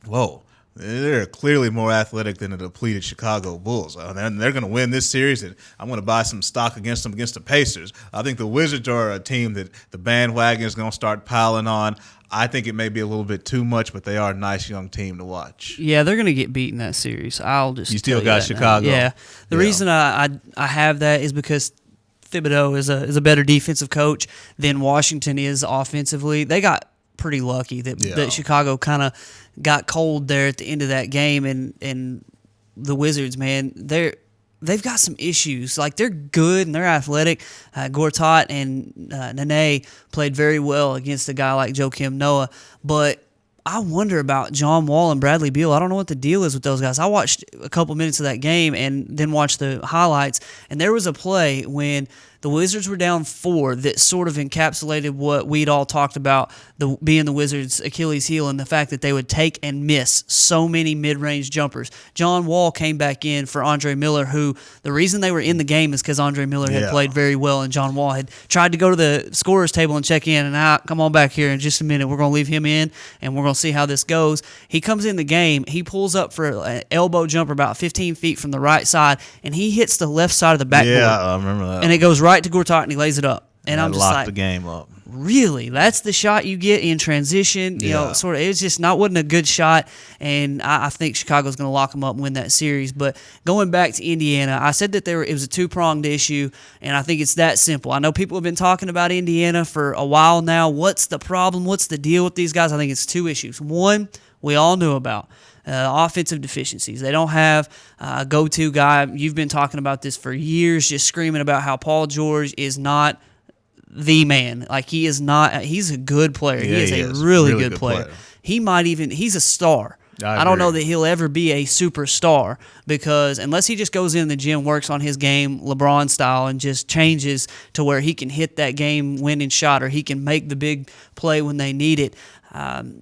S3: whoa, they're clearly more athletic than the depleted Chicago Bulls. And they're going to win this series, and I'm going to buy some stock against them against the Pacers. I think the Wizards are a team that the bandwagon is going to start piling on. I think it may be a little bit too much, but they are a nice young team to watch.
S2: Yeah, they're going to get beat in that series. You
S3: still got Chicago.
S2: Yeah. The reason I have that is because Thibodeau is a better defensive coach than Washington is offensively. They got pretty lucky that Chicago kind of got cold there at the end of that game, and the Wizards, man, they've got some issues. Like, they're good and they're athletic. Gortat and Nene played very well against a guy like Joakim Noah, but I wonder about John Wall and Bradley Beal. I don't know what the deal is with those guys. I watched a couple minutes of that game and then watched the highlights, and there was a play when the Wizards were down 4 that sort of encapsulated what we'd all talked about being the Wizards' Achilles heel and the fact that they would take and miss so many mid-range jumpers. John Wall came back in for Andre Miller, who the reason they were in the game is because Andre Miller had played very well, and John Wall had tried to go to the scorer's table and check in, and come on back here in just a minute. We're going to leave him in, and we're going to see how this goes. He comes in the game. He pulls up for an elbow jumper about 15 feet from the right side, and he hits the left side of the backboard.
S3: Yeah, I remember that.
S2: And it goes right to Gortat, and he lays it up. And I'm just
S3: locked the game up.
S2: Really? That's the shot you get in transition? Sort of. It's just wasn't a good shot, and I think Chicago's going to lock them up and win that series. But going back to Indiana, I said that it was a two-pronged issue, and I think it's that simple. I know people have been talking about Indiana for a while now. What's the problem? What's the deal with these guys? I think it's 2 issues. One, we all knew about. Offensive deficiencies. They don't have a go-to guy. You've been talking about this for years, just screaming about how Paul George is not the man. Like, he is not. He's a good player.
S3: Yeah,
S2: he is a really good player. He's a star. I don't know that he'll ever be a superstar, because unless he just goes in the gym, works on his game LeBron style, and just changes to where he can hit that game-winning shot, or he can make the big play when they need it.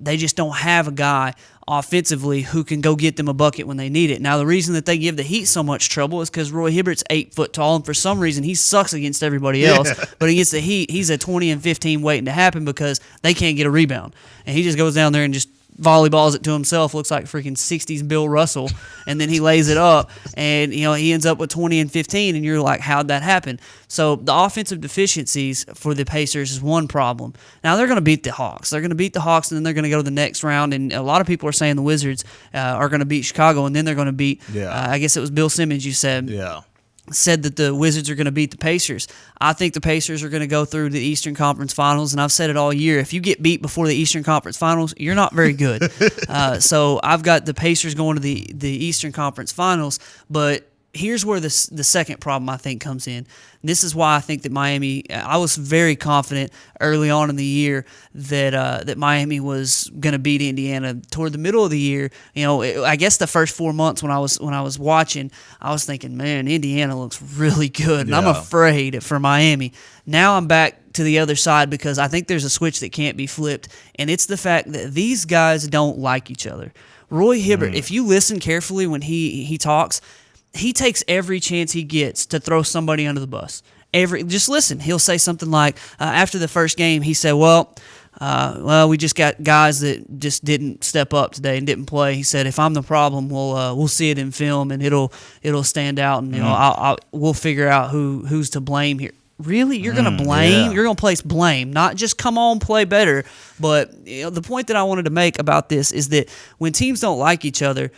S2: They just don't have a guy offensively who can go get them a bucket when they need it. Now, the reason that they give the Heat so much trouble is because Roy Hibbert's 8 foot tall, and for some reason he sucks against everybody else. But against the Heat, he's a 20 and 15 waiting to happen because they can't get a rebound. And he just goes down there and just volleyballs it to himself. Looks like freaking 60s Bill Russell, and then he lays it up, and he ends up with 20 and 15, and you're like, how'd that happen? So the offensive deficiencies for the Pacers is one problem. Now, they're going to beat the Hawks. They're going to beat the Hawks, and then they're going to go to the next round, and a lot of people are saying the Wizards are going to beat Chicago, and then they're going to beat, I guess it was Bill Simmons you said.
S3: Yeah.
S2: Said that the Wizards are going to beat the Pacers. I think the Pacers are going to go through the Eastern Conference Finals, and I've said it all year. If you get beat before the Eastern Conference Finals, you're not very good. So I've got the Pacers going to the Eastern Conference Finals, but here's where the second problem, I think, comes in. This is why I think that Miami – I was very confident early on in the year that Miami was going to beat Indiana. Toward the middle of the year, I guess the first 4 months when I was watching, I was thinking, man, Indiana looks really good, and I'm afraid for Miami. Now I'm back to the other side because I think there's a switch that can't be flipped, and it's the fact that these guys don't like each other. Roy Hibbert, if you listen carefully when he talks – he takes every chance he gets to throw somebody under the bus. Just listen. He'll say something like, after the first game, he said, well, we just got guys that just didn't step up today and didn't play. He said, if I'm the problem, we'll see it in film and it'll stand out, and we'll figure out who's to blame here. Really? You're going to blame? Yeah. You're going to place blame, not just come on, play better. But the point that I wanted to make about this is that when teams don't like each other,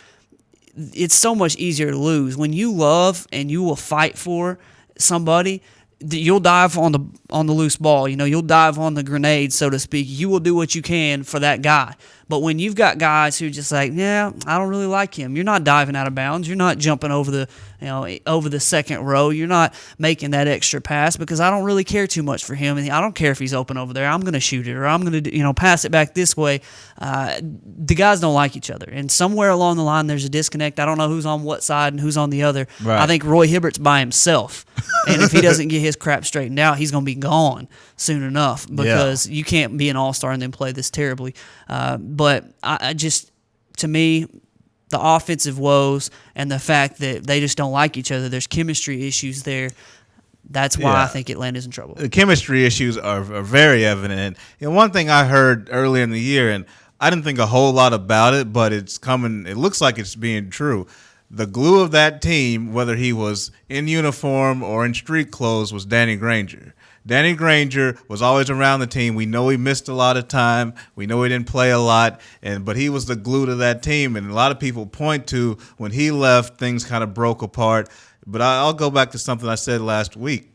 S2: it's so much easier to lose. When you love and you will fight for somebody, you'll dive on the loose ball. You'll dive on the grenade, so to speak. You will do what you can for that guy. But when you've got guys who just like, yeah, I don't really like him. You're not diving out of bounds. You're not jumping over the second row. You're not making that extra pass because I don't really care too much for him, and I don't care if he's open over there. I'm going to shoot it, or I'm going to pass it back this way. The guys don't like each other, and somewhere along the line there's a disconnect. I don't know who's on what side and who's on the other. Right. I think Roy Hibbert's by himself, and if he doesn't get his crap straightened out, he's going to be gone soon enough because you can't be an all-star and then play this terribly. But I just, to me, the offensive woes and the fact that they just don't like each other, there's chemistry issues there. That's why I think Atlanta's in trouble.
S3: The chemistry issues are very evident. And one thing I heard earlier in the year, and I didn't think a whole lot about it, but it's coming. It looks like it's being true. The glue of that team, whether he was in uniform or in street clothes, was Danny Granger. Danny Granger was always around the team. We know he missed a lot of time. We know he didn't play a lot, but he was the glue to that team. And a lot of people point to when he left, things kind of broke apart. But I'll go back to something I said last week.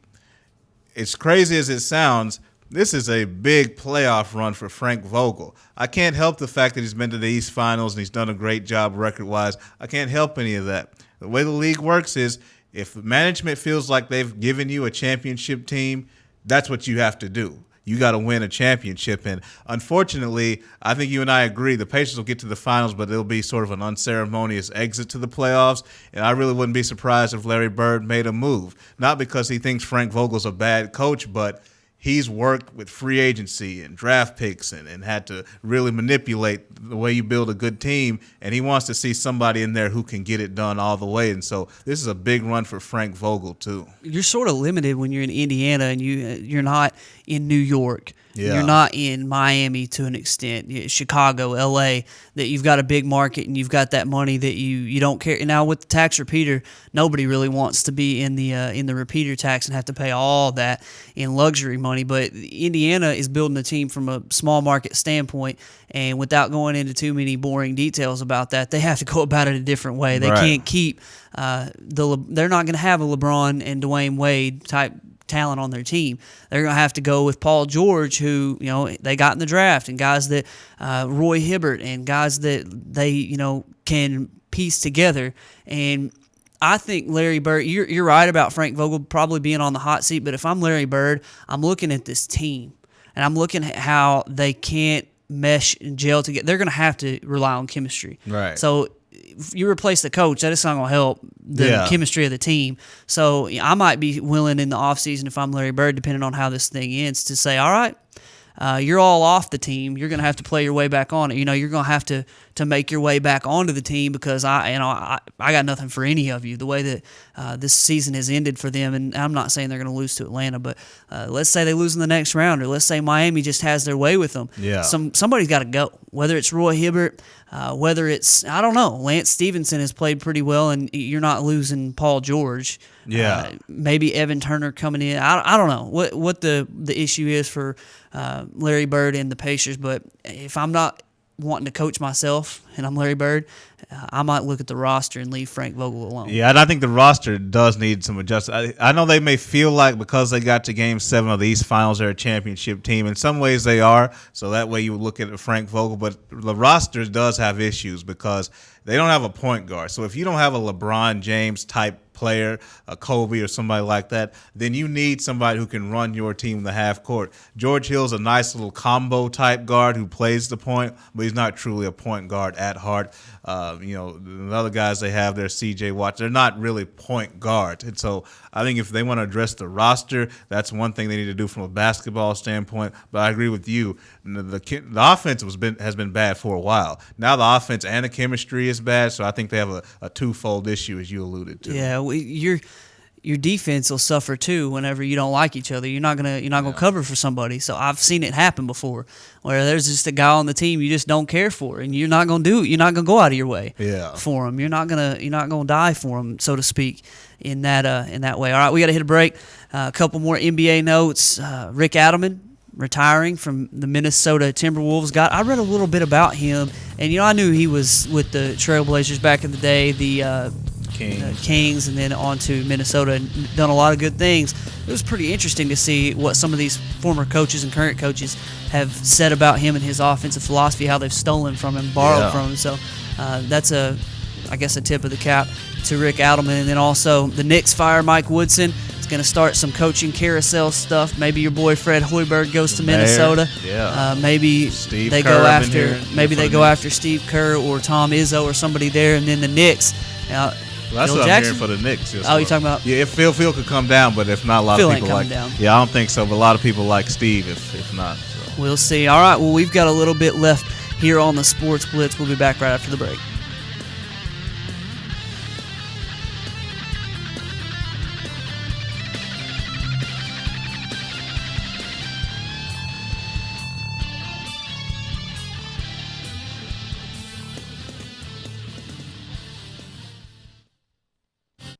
S3: As crazy as it sounds, this is a big playoff run for Frank Vogel. I can't help the fact that he's been to the East Finals and he's done a great job record-wise. I can't help any of that. The way the league works is if management feels like they've given you a championship team, that's what you have to do. You got to win a championship. And unfortunately, I think you and I agree, the Pacers will get to the finals, but it'll be sort of an unceremonious exit to the playoffs. And I really wouldn't be surprised if Larry Bird made a move. Not because he thinks Frank Vogel's a bad coach, but he's worked with free agency and draft picks and had to really manipulate the way you build a good team, and he wants to see somebody in there who can get it done all the way. And so this is a big run for Frank Vogel too.
S2: You're sort of limited when you're in Indiana and you're not in New York.
S3: Yeah.
S2: You're not in Miami to an extent, Chicago, L.A., that you've got a big market and you've got that money that you don't care. Now with the tax repeater, nobody really wants to be in the repeater tax and have to pay all that in luxury money. But Indiana is building a team from a small market standpoint, and without going into too many boring details about that, they have to go about it a different way. They can't keep they're not going to have a LeBron and Dwayne Wade type talent on their team. They're going to have to go with Paul George, who they got in the draft, and guys that Roy Hibbert, and guys that they can piece together. And I think Larry Bird, you're right about Frank Vogel probably being on the hot seat, but if I'm Larry Bird, I'm looking at this team and I'm looking at how they can't mesh and gel together. They're going to have to rely on chemistry.
S3: Right.
S2: So if you replace the coach, that is not going to help the chemistry of the team. So I might be willing in the offseason, if I'm Larry Bird, depending on how this thing ends, to say, all right, you're all off the team. You're going to have to play your way back on it. You're going to have to make your way back onto the team because I got nothing for any of you. The way that this season has ended for them, and I'm not saying they're going to lose to Atlanta, but let's say they lose in the next round, or let's say Miami just has their way with them.
S3: Yeah.
S2: Somebody's got to go. Whether it's Roy Hibbert, whether it's, I don't know, Lance Stevenson has played pretty well, and you're not losing Paul George.
S3: Yeah.
S2: Maybe Evan Turner coming in. I don't know what the issue is for Larry Bird and the Pacers, but if I'm not wanting to coach myself and I'm Larry Bird, I might look at the roster and leave Frank Vogel alone.
S3: Yeah, and I think the roster does need some adjustment. I know they may feel like because they got to Game 7 of the East Finals, they're a championship team. In some ways they are, so that way you would look at Frank Vogel. But the roster does have issues because they don't have a point guard. So if you don't have a LeBron James type player, a Kobe or somebody like that, then you need somebody who can run your team in the half court. George Hill's a nice little combo type guard who plays the point, but he's not truly a point guard at heart. The other guys they have there, CJ Watt, they're not really point guards. And so I think if they want to address the roster, that's one thing they need to do from a basketball standpoint. But I agree with you. The offense has been bad for a while. Now the offense and the chemistry is bad, so I think they have a twofold issue, as you alluded to.
S2: Yeah, your defense will suffer too whenever you don't like each other. You're not gonna cover for somebody. So I've seen it happen before, where there's just a guy on the team you just don't care for, and you're not gonna do it. You're not gonna go out of your way for him. You're not gonna die for him, so to speak, in that way. All right, we got to hit a break. A couple more NBA notes. Rick Adelman retiring from the Minnesota Timberwolves. I read a little bit about him, and I knew he was with the Trailblazers back in the day. The Kings, and then on to Minnesota, and done a lot of good things. It was pretty interesting to see what some of these former coaches and current coaches have said about him and his offensive philosophy, how they've stolen from him, borrowed from him. So that's a tip of the cap to Rick Adelman. And then also the Knicks fire Mike Woodson. It's going to start some coaching carousel stuff. Maybe your boy Fred Hoiberg goes to Minnesota. Maybe they go after Steve Kerr or Tom Izzo or somebody there, and then the Knicks. Now,
S3: that's
S2: Phil
S3: what
S2: Jackson?
S3: I'm hearing for the Knicks.
S2: You're talking about?
S3: Yeah, if Phil could come down, but if not, a lot
S2: Phil
S3: of people
S2: ain't coming down.
S3: Yeah, I don't think so, but a lot of people like Steve if not. So.
S2: We'll see. All right, well, we've got a little bit left here on the Sports Blitz. We'll be back right after the break.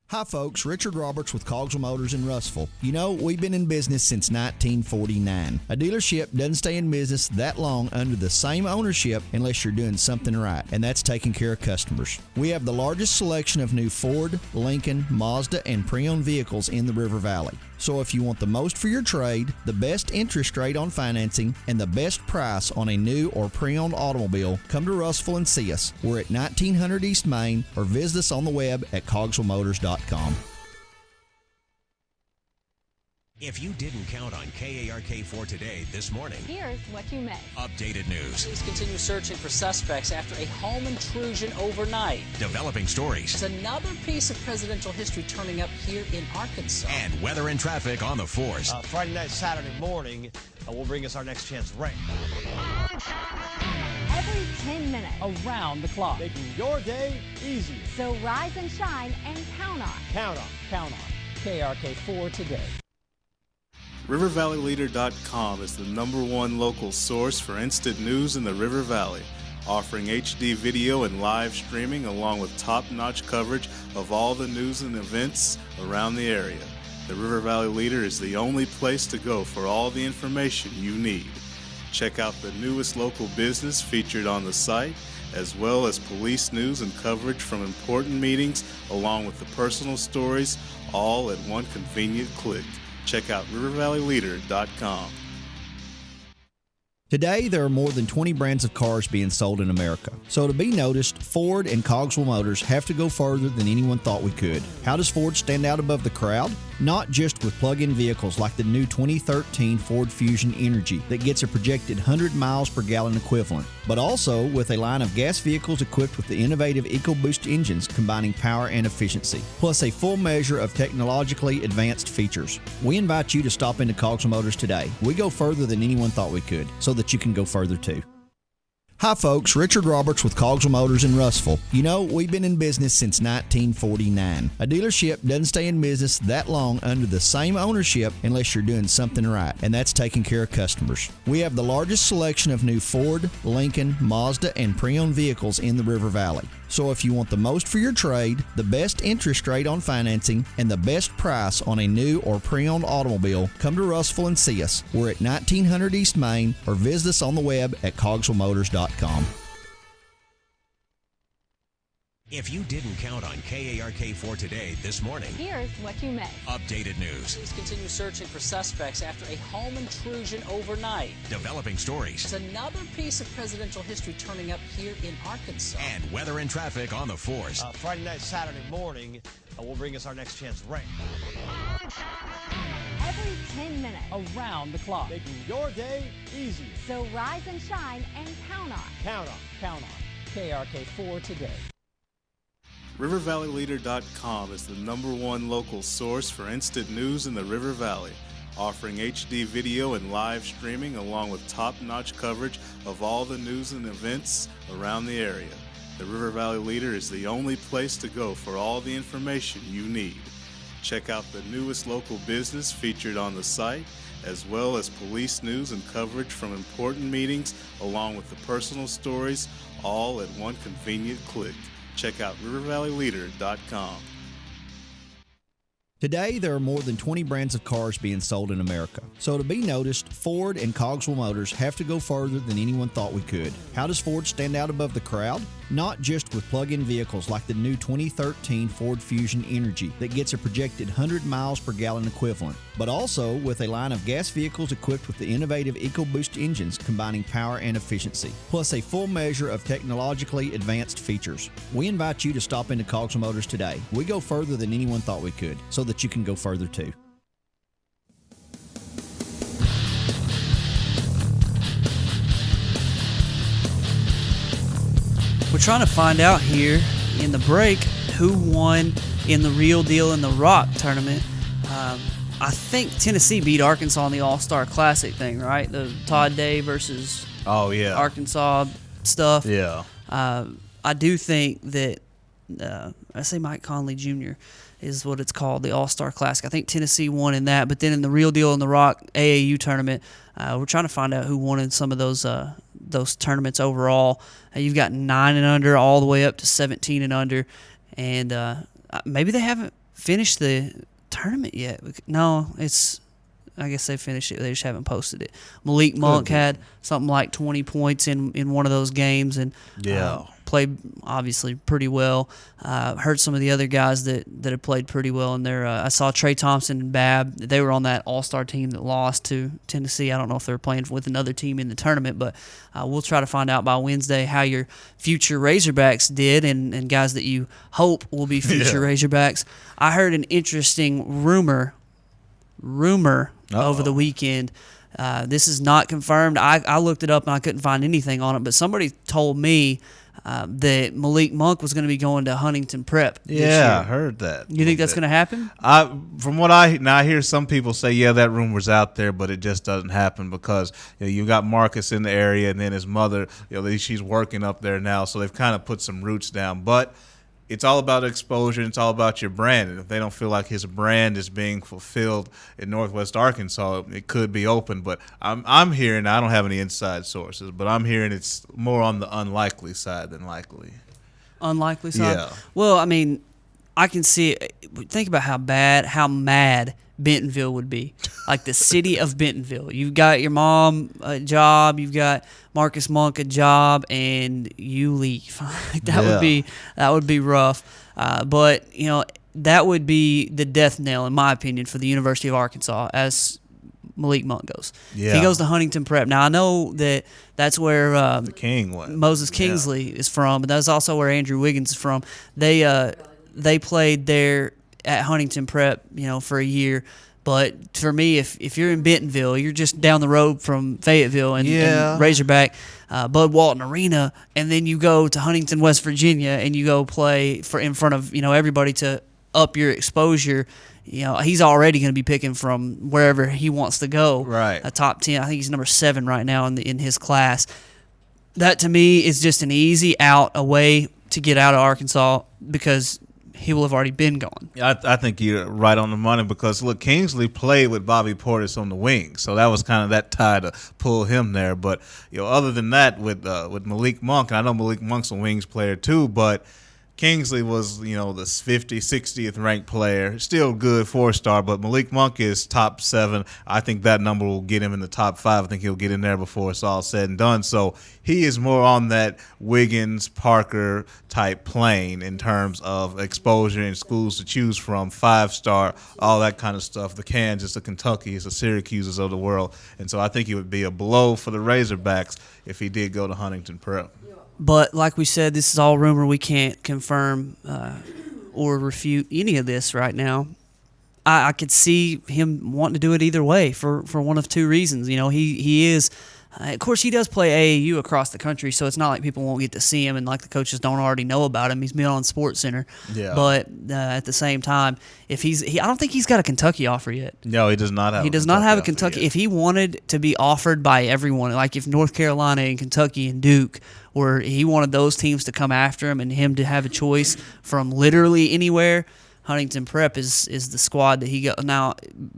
S4: Hi folks, Richard Roberts with Cogswell Motors in Russellville. We've been in business since 1949. A dealership doesn't stay in business that long under the same ownership unless you're doing something right, and that's taking care of customers. We have the largest selection of new Ford, Lincoln, Mazda, and pre-owned vehicles in the River Valley. So if you want the most for your trade, the best interest rate on financing, and the best price on a new or pre-owned automobile, come to Russellville and see us. We're at 1900 East Main, or visit us on the web at cogswellmotors.com.
S5: If you didn't count on KARK4 today this morning,
S6: Here's what you missed.
S5: updated news,
S7: Police continue searching for suspects after a home intrusion overnight.
S5: developing stories,
S7: There's another piece of presidential history turning up here in Arkansas.
S5: and weather and traffic on the force.
S8: Friday night, Saturday morning will bring us our next chance of rain.
S6: Every 10 minutes.
S7: Around the clock.
S8: Making your day easier.
S6: So rise and shine and count on.
S8: Count on.
S7: Count on KRK4 today.
S9: RiverValleyLeader.com is the #1 local source for instant news in the River Valley, offering HD video and live streaming along with top-notch coverage of all the news and events around the area. The River Valley Leader is the only place to go for all the information you need. Check out the newest local business featured on the site, as well as police news and coverage from important meetings, along with the personal stories, all at one convenient click. Check out RiverValleyLeader.com.
S4: Today, there are more than 20 brands of cars being sold in America. So to be noticed, Ford and Cogswell Motors have to go further than anyone thought we could. How does Ford stand out above the crowd? Not just with plug-in vehicles like the new 2013 Ford Fusion Energy that gets a projected 100 miles per gallon equivalent, but also with a line of gas vehicles equipped with the innovative EcoBoost engines combining power and efficiency, plus a full measure of technologically advanced features. We invite you to stop into Cogswell Motors today. We go further than anyone thought we could, so that you can go further too. Hi folks, Richard Roberts with Cogswell Motors in Russellville. We've been in business since 1949. A dealership doesn't stay in business that long under the same ownership unless you're doing something right, and that's taking care of customers. We have the largest selection of new Ford, Lincoln, Mazda, and pre-owned vehicles in the River Valley. So if you want the most for your trade, the best interest rate on financing, and the best price on a new or pre-owned automobile, come to Russellville and see us. We're at 1900 East Main, or visit us on the web at cogswellmotors.com.
S5: If you didn't count on KARK4 today this morning,
S6: Here's what you missed.
S5: updated news,
S7: Police continue searching for suspects after a home intrusion overnight.
S5: developing stories,
S7: There's another piece of presidential history turning up here in Arkansas.
S5: and weather and traffic on the force.
S8: Friday night, Saturday morning and we'll bring us our next chance right
S6: Every 10 minutes.
S7: Around the clock.
S8: making your day easier.
S6: So rise and shine and count on.
S8: Count on.
S7: Count on KRK4 today.
S9: RiverValleyLeader.com is the #1 local source for instant news in the River Valley, offering HD video and live streaming along with top-notch coverage of all the news and events around the area. The River Valley Leader is the only place to go for all the information you need. Check out the newest local business featured on the site, as well as police news and coverage from important meetings, along with the personal stories, all at one convenient click. Check out RiverValleyLeader.com.
S4: Today, there are more than 20 brands of cars being sold in America. So to be noticed, Ford and Cogswell Motors have to go further than anyone thought we could. How does Ford stand out above the crowd? Not just with plug-in vehicles like the new 2013 Ford Fusion Energy that gets a projected 100 miles per gallon equivalent, but also with a line of gas vehicles equipped with the innovative EcoBoost engines combining power and efficiency, plus a full measure of technologically advanced features. We invite you to stop into Cogswell Motors today. We go further than anyone thought we could, so that you can go further too.
S2: We're trying to find out here in the break who won in the Real Deal in the Rock tournament. I think Tennessee beat Arkansas in the All-Star Classic thing, right? The Todd Day versus Arkansas stuff.
S3: Yeah.
S2: I do think that I say Mike Conley Jr. is what it's called, the All-Star Classic. I think Tennessee won in that, but then in the Real Deal in the Rock AAU tournament, we're trying to find out who won in some of those tournaments overall. You've got 9 and under all the way up to 17 and under, and maybe they haven't finished the tournament yet. No, I guess they finished it. They just haven't posted it. Malik Monk had something like 20 points in one of those games, and played obviously pretty well. Heard some of the other guys that have played pretty well in there. I saw Trey Thompson and Babb. They were on that all-star team that lost to Tennessee. I don't know if they're playing with another team in the tournament, but we'll try to find out by Wednesday how your future Razorbacks did and guys that you hope will be future Razorbacks. I heard an interesting rumor over the weekend. This is not confirmed. I looked it up and I couldn't find anything on it, but somebody told me that Malik Monk was going to be going to Huntington Prep this year.
S3: I heard that.
S2: You think that's going to happen?
S3: From what I hear some people say, that rumor's out there, but it just doesn't happen because you got Marcus in the area, and then his mother, she's working up there now, so they've kind of put some roots down. But it's all about exposure, and it's all about your brand. And if they don't feel like his brand is being fulfilled in Northwest Arkansas, it could be open. But I'm hearing, I don't have any inside sources, but I'm hearing it's more on the unlikely side than likely.
S2: Unlikely side?
S3: Yeah.
S2: Well, I mean, I can see it. Think about how mad Bentonville would be. Like the city of Bentonville. You've got your mom a job, you've got Marcus Monk a job, and you leave. that would be rough. But that would be the death knell, in my opinion, for the University of Arkansas as Malik Monk goes. If he goes to Huntington Prep. Now I know that's where
S3: the King went.
S2: Moses Kingsley is from, but that's also where Andrew Wiggins is from. They played there at Huntington Prep, for a year. But for me, if you're in Bentonville, you're just down the road from Fayetteville and Razorback, Bud Walton Arena, and then you go to Huntington, West Virginia, and you go play in front of everybody to up your exposure. He's already going to be picking from wherever he wants to go.
S3: Right.
S2: A top 10. I think he's number 7 right now in his class. That to me is just an easy out, a way to get out of Arkansas because he will have already been gone.
S3: I think you're right on the money because, look, Kingsley played with Bobby Portis on the wing, so that was kind of that tie to pull him there. But, other than that, with Malik Monk, and I know Malik Monk's a wings player too, but Kingsley was, the 60th ranked player. Still good, 4-star, but Malik Monk is top 7. I think that number will get him in the top 5. I think he'll get in there before it's all said and done. So he is more on that Wiggins, Parker type plane in terms of exposure and schools to choose from, 5-star, all that kind of stuff. The Kansas, the Kentuckys, the Syracuses of the world. And so I think it would be a blow for the Razorbacks if he did go to Huntington Prep.
S2: But like we said, this is all rumor. We can't confirm or refute any of this right now. I could see him wanting to do it either way for one of two reasons. You know, he is. Of course, he does play AAU across the country, so it's not like people won't get to see him and like the coaches don't already know about him. He's been on SportsCenter.
S3: Yeah.
S2: But at the same time, if I don't think he's got a Kentucky offer yet.
S3: No, he does not have.
S2: He does not have a Kentucky. If he wanted to be offered by everyone, like if North Carolina and Kentucky and Duke, where he wanted those teams to come after him and him to have a choice from literally anywhere, Huntington Prep is the squad that he got. Now,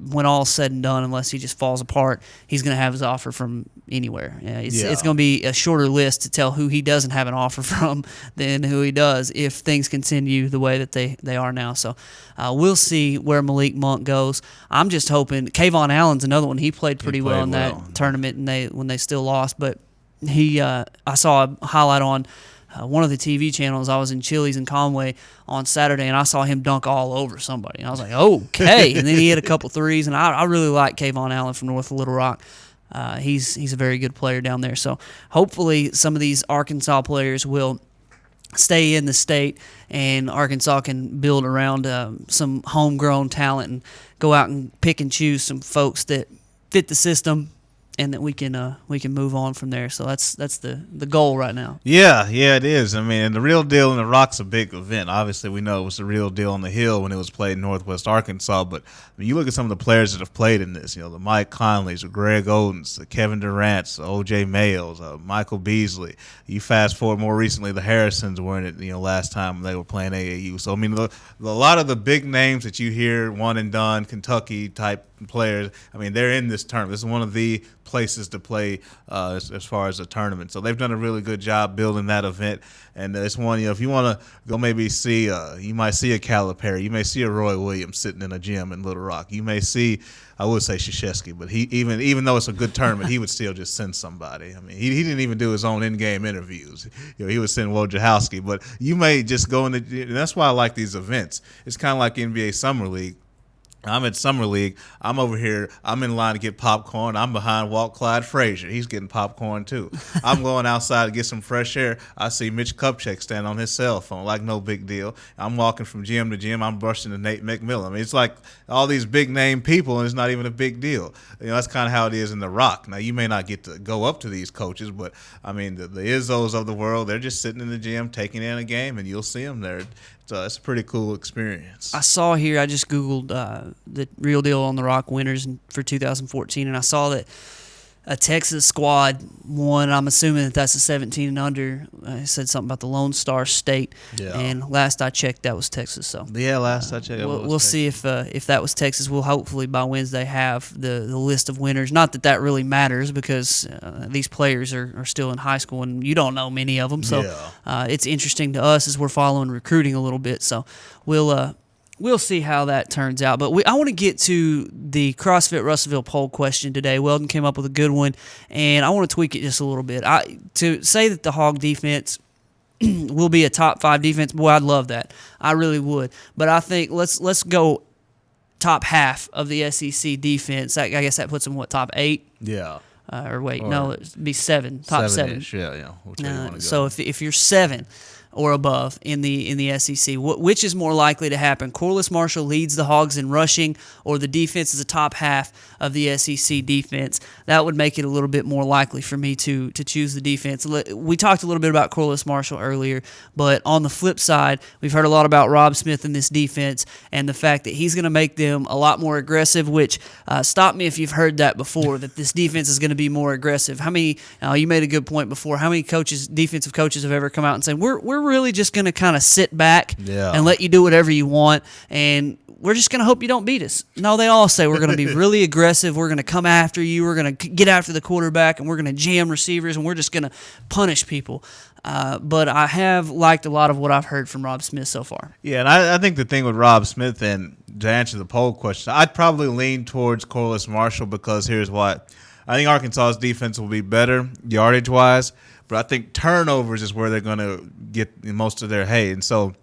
S2: when all's said and done, unless he just falls apart, he's going to have his offer from anywhere. It's going to be a shorter list to tell who he doesn't have an offer from than who he does if things continue the way that they are now. So we'll see where Malik Monk goes. I'm just hoping. Kayvon Allen's another one. He played pretty well in that tournament and when they still lost. But I saw a highlight on one of the TV channels. I was in Chili's in Conway on Saturday, and I saw him dunk all over somebody. And I was like, okay. And then he hit a couple threes, and I really like Kayvon Allen from North Little Rock. He's a very good player down there. So hopefully some of these Arkansas players will stay in the state, and Arkansas can build around some homegrown talent and go out and pick and choose some folks that fit the system, and that we can move on from there. So that's the goal right now.
S3: Yeah, it is. I mean, and the Real Deal in the Rock's a big event. Obviously, we know it was the Real Deal on the Hill when it was played in Northwest Arkansas. But when you look at some of the players that have played in this, you know, the Mike Conleys, the Greg Odens, the Kevin Durant's, the O.J. Mayos, Michael Beasley. You fast forward more recently, the Harrisons were in it, you know, last time they were playing AAU. So, I mean, a lot of the big names that you hear, one and done, Kentucky-type players, I mean, they're in this tournament. This is one of the places to play as far as a tournament. So they've done a really good job building that event. And it's one, you know, if you want to go maybe see, you might see a Calipari. You may see a Roy Williams sitting in a gym in Little Rock. You may see, I would say Krzyzewski, but he even though it's a good tournament, he would still just send somebody. I mean, he didn't even do his own in-game interviews. You know, he would send Wojciechowski. But you may just go in and that's why I like these events. It's kind of like NBA Summer League. I'm at Summer League. I'm over here. I'm in line to get popcorn. I'm behind Walt Clyde Frazier. He's getting popcorn, too. I'm going outside to get some fresh air. I see Mitch Kupchak stand on his cell phone like no big deal. I'm walking from gym to gym. I'm brushing to Nate McMillan. I mean, it's like all these big-name people, and it's not even a big deal. You know, that's kind of how it is in The Rock. Now, you may not get to go up to these coaches, but, I mean, the Izzos of the world, they're just sitting in the gym taking in a game, and you'll see them there. So it's a pretty cool experience.
S2: I saw here, I just Googled the Real Deal on the Rock winners for 2014, and I saw that a Texas squad won. I'm assuming that's a 17 and under. I said something about the Lone Star State, and last I checked, that was Texas. So
S3: yeah, last I checked,
S2: we'll see if that was Texas. We'll hopefully by Wednesday have the list of winners. Not that really matters because these players are still in high school, and you don't know many of them. So it's interesting to us as we're following recruiting a little bit. So we'll see how that turns out. But I want to get to the CrossFit Russellville poll question today. Weldon came up with a good one, and I want to tweak it just a little bit. To say that the Hog defense will be a top 5 defense, boy, I'd love that. I really would. But I think let's go top half of the SEC defense. I guess that puts them, top 8?
S3: Yeah.
S2: No, it'd be 7. Top 7.
S3: Yeah.
S2: So if you're 7 or above in the SEC, which is more likely to happen? Corliss Marshall leads the Hogs in rushing, or the defense is the top half of the SEC defense? That would make it a little bit more likely for me to choose the defense. We talked a little bit about Corliss Marshall earlier, but on the flip side, we've heard a lot about Rob Smith in this defense and the fact that he's going to make them a lot more aggressive, which stop me if you've heard that before, that this defense is going to be more aggressive. How many, you made a good point before, how many defensive coaches have ever come out and said, we're really just going to kind of sit back and let you do whatever you want, and we're just going to hope you don't beat us? No, they all say we're going to be really aggressive, we're going to come after you, we're going to get after the quarterback, and we're going to jam receivers, and we're just going to punish people. But I have liked a lot of what I've heard from Rob Smith so far.
S3: Yeah, and I think the thing with Rob Smith, and to answer the poll question, I'd probably lean towards Corliss Marshall, because here's why. I think Arkansas's defense will be better yardage-wise, but I think turnovers is where they're going to get most of their hate. And so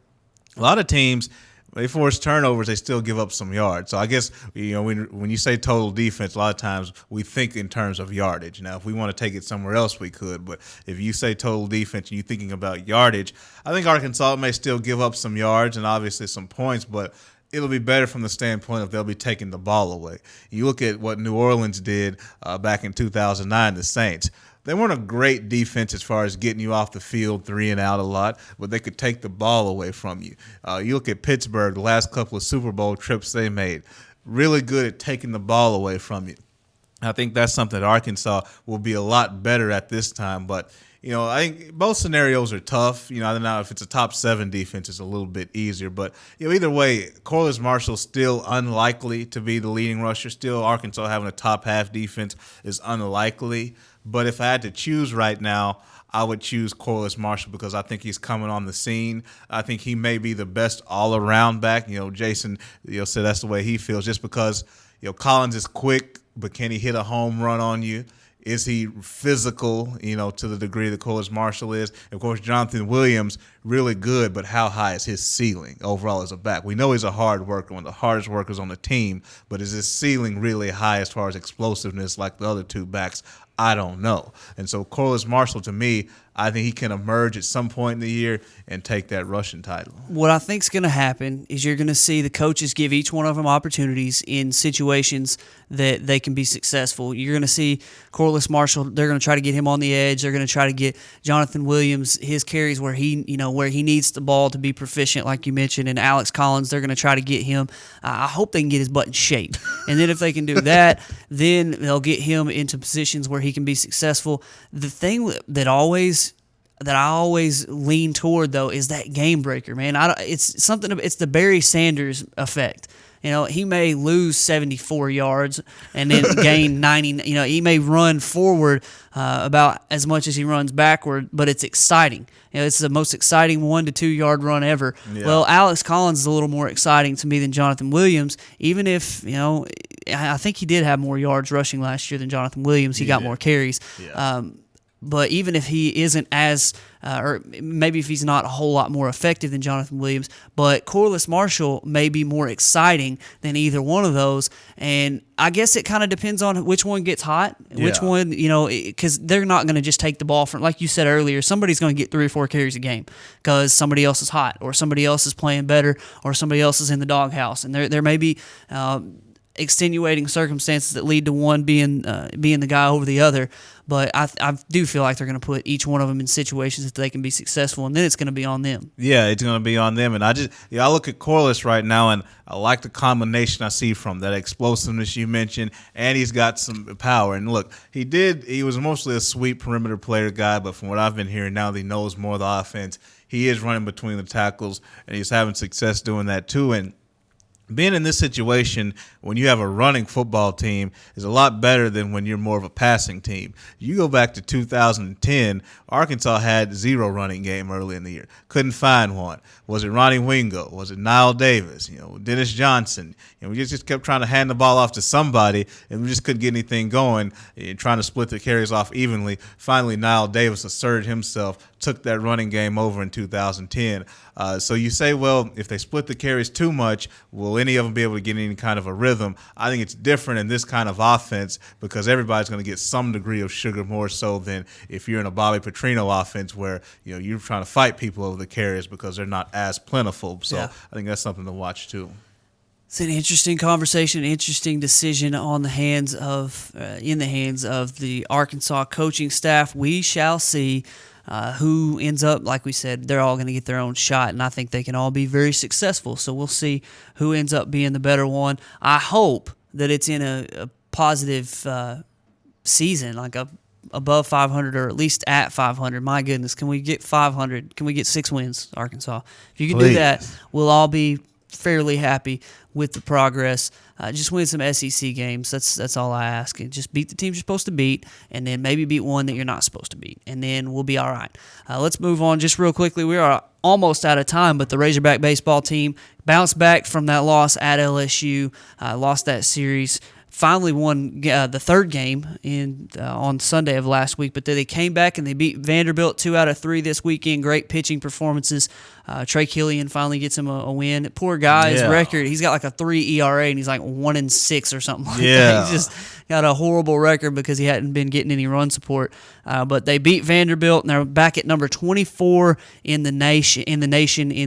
S3: a lot of teams, They force turnovers, they still give up some yards. So I guess, when you say total defense, a lot of times we think in terms of yardage. Now, if we want to take it somewhere else, we could. But if you say total defense and you're thinking about yardage, I think Arkansas may still give up some yards and obviously some points, but it'll be better from the standpoint of they'll be taking the ball away. You look at what New Orleans did back in 2009, the Saints. They weren't a great defense as far as getting you off the field 3 and out a lot, but they could take the ball away from you. You look at Pittsburgh, the last couple of Super Bowl trips they made, really good at taking the ball away from you. I think that's something that Arkansas will be a lot better at this time, but I think both scenarios are tough. I don't know if it's a top 7 defense, it's a little bit easier. But either way, Corliss Marshall's still unlikely to be the leading rusher. Still, Arkansas having a top half defense is unlikely. But if I had to choose right now, I would choose Corliss Marshall because I think he's coming on the scene. I think he may be the best all-around back. Jason said that's the way he feels just because Collins is quick, but can he hit a home run on you? Is he physical, to the degree that Corliss Marshall is? And of course, Jonathan Williams, really good, but how high is his ceiling overall as a back? We know he's a hard worker, one of the hardest workers on the team, but is his ceiling really high as far as explosiveness like the other 2 backs? I don't know. And so Corliss Marshall, to me, I think he can emerge at some point in the year and take that rushing title.
S2: What I think is going to happen is you're going to see the coaches give each one of them opportunities in situations that they can be successful. You're going to see Corliss Marshall, they're going to try to get him on the edge. They're going to try to get Jonathan Williams his carries where he needs the ball to be proficient, like you mentioned, and Alex Collins, they're going to try to get him. I hope they can get his butt in shape. And then if they can do that, then they'll get him into positions where he can be successful. The thing that I always lean toward, though, is that game breaker, man. It's the Barry Sanders effect. He may lose 74 yards and then gain 90. He may run forward about as much as he runs backward, but it's exciting. It's the most exciting 1 to 2 yard run ever. Yeah. Well, Alex Collins is a little more exciting to me than Jonathan Williams, even if, I think he did have more yards rushing last year than Jonathan Williams. He got more carries. Yeah. But even if he isn't as, or maybe if he's not a whole lot more effective than Jonathan Williams, but Corliss Marshall may be more exciting than either one of those. And I guess it kind of depends on which one gets hot, which one, because they're not going to just take the ball from, like you said earlier, somebody's going to get 3 or 4 carries a game because somebody else is hot or somebody else is playing better or somebody else is in the doghouse. And there may be extenuating circumstances that lead to one being the guy over the other. But I do feel like they're going to put each one of them in situations that they can be successful, and then it's going to be on them.
S3: Yeah, it's going to be on them. And I look at Corliss right now, and I like the combination I see from that explosiveness you mentioned, and he's got some power. And look, he was mostly a sweep perimeter player guy, but from what I've been hearing now that he knows more of the offense, he is running between the tackles, and he's having success doing that too. And being in this situation when you have a running football team is a lot better than when you're more of a passing team. You go back to 2010, Arkansas had 0 running game early in the year. Couldn't find one. Was it Ronnie Wingo? Was it Niall Davis? Dennis Johnson? We just kept trying to hand the ball off to somebody, and we just couldn't get anything going, and trying to split the carries off evenly. Finally, Niall Davis asserted himself, took that running game over in 2010. So you say, well, if they split the carries too much, will any of them be able to get any kind of a rhythm? I think it's different in this kind of offense because everybody's going to get some degree of sugar more so than if you're in a Bobby Petrino offense where you're trying to fight people over the carries because they're not as plentiful. So yeah. I think that's something to watch too.
S2: It's an interesting conversation, interesting decision in the hands of the Arkansas coaching staff. We shall see. Who ends up, like we said, they're all going to get their own shot, and I think they can all be very successful. So we'll see who ends up being the better one. I hope that it's in a positive season, like above 500 or at least at 500. My goodness, can we get 500? Can we get 6 wins, Arkansas? If you can do that, we'll all be fairly happy with the progress. Just win some SEC games. That's all I ask. And just beat the teams you're supposed to beat, and then maybe beat one that you're not supposed to beat, and then we'll be all right. Let's move on just real quickly. We are almost out of time, but the Razorback baseball team bounced back from that loss at LSU, lost that series finally won the third game on Sunday of last week, but then they came back and they beat Vanderbilt 2 out of 3 this weekend. Great pitching performances. Trey Killian finally gets him a win. Poor guy's record, he's got like a 3 ERA and he's like 1-6 or something like that. He's just got a horrible record because he hadn't been getting any run support. But they beat Vanderbilt and they're back at number 24 in the nation in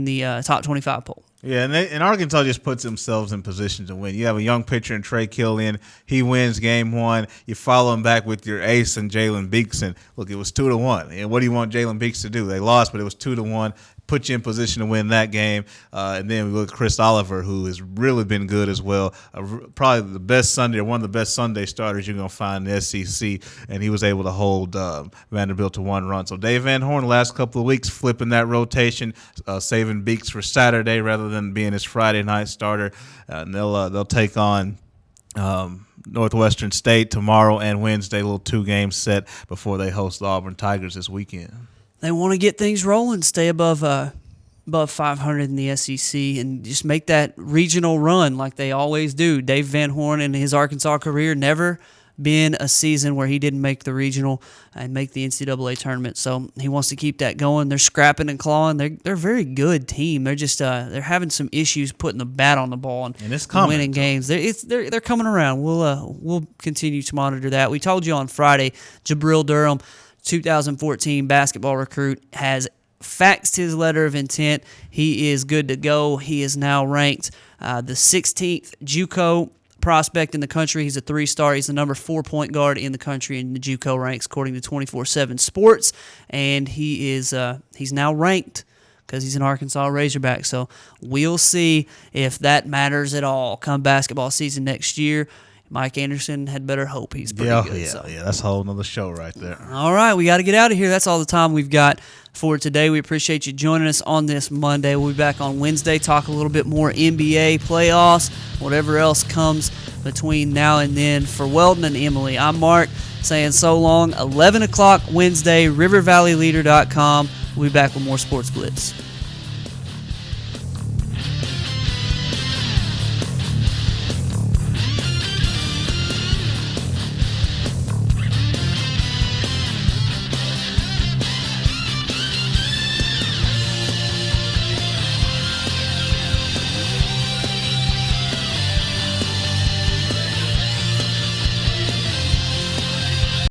S2: the top 25 poll.
S3: Yeah, and Arkansas just puts themselves in position to win. You have a young pitcher in Trey Killian. He wins game 1. You follow him back with your ace and Jalen Beeks. And look, it was 2-1. And what do you want Jalen Beeks to do? They lost, but it was 2-1. Put you in position to win that game. And then we look at Chris Oliver, who has really been good as well. Probably the best Sunday, or one of the best Sunday starters you're going to find in the SEC. And he was able to hold Vanderbilt to 1 run. So Dave Van Horn, the last couple of weeks, flipping that rotation, saving Beeks for Saturday rather than being his Friday night starter. And they'll take on Northwestern State tomorrow and Wednesday, a little 2-game set before they host the Auburn Tigers this weekend.
S2: They want to get things rolling, stay above 500 in the SEC, and just make that regional run like they always do. Dave Van Horn in his Arkansas career never been a season where he didn't make the regional and make the NCAA tournament. So he wants to keep that going. They're scrapping and clawing. They're a very good team. They're just they're having some issues putting the bat on the ball and
S3: it's coming,
S2: winning games. They're coming around. We'll continue to monitor that. We told you on Friday, Jabril Durham, 2014 basketball recruit, has faxed his letter of intent. He is good to go. He is now ranked the 16th JUCO prospect in the country. He's a 3-star. He's the number 4 point guard in the country in the JUCO ranks, according to 24/7 Sports. And he's now ranked because he's an Arkansas Razorback. So we'll see if that matters at all come basketball season next year. Mike Anderson had better hope. He's pretty good.
S3: Yeah, that's a whole nother show right there.
S2: All right, we got to get out of here. That's all the time we've got for today. We appreciate you joining us on this Monday. We'll be back on Wednesday, talk a little bit more NBA playoffs, whatever else comes between now and then. For Weldon and Emily, I'm Mark saying so long. 11 o'clock Wednesday, rivervalleyleader.com. We'll be back with more Sports Blitz.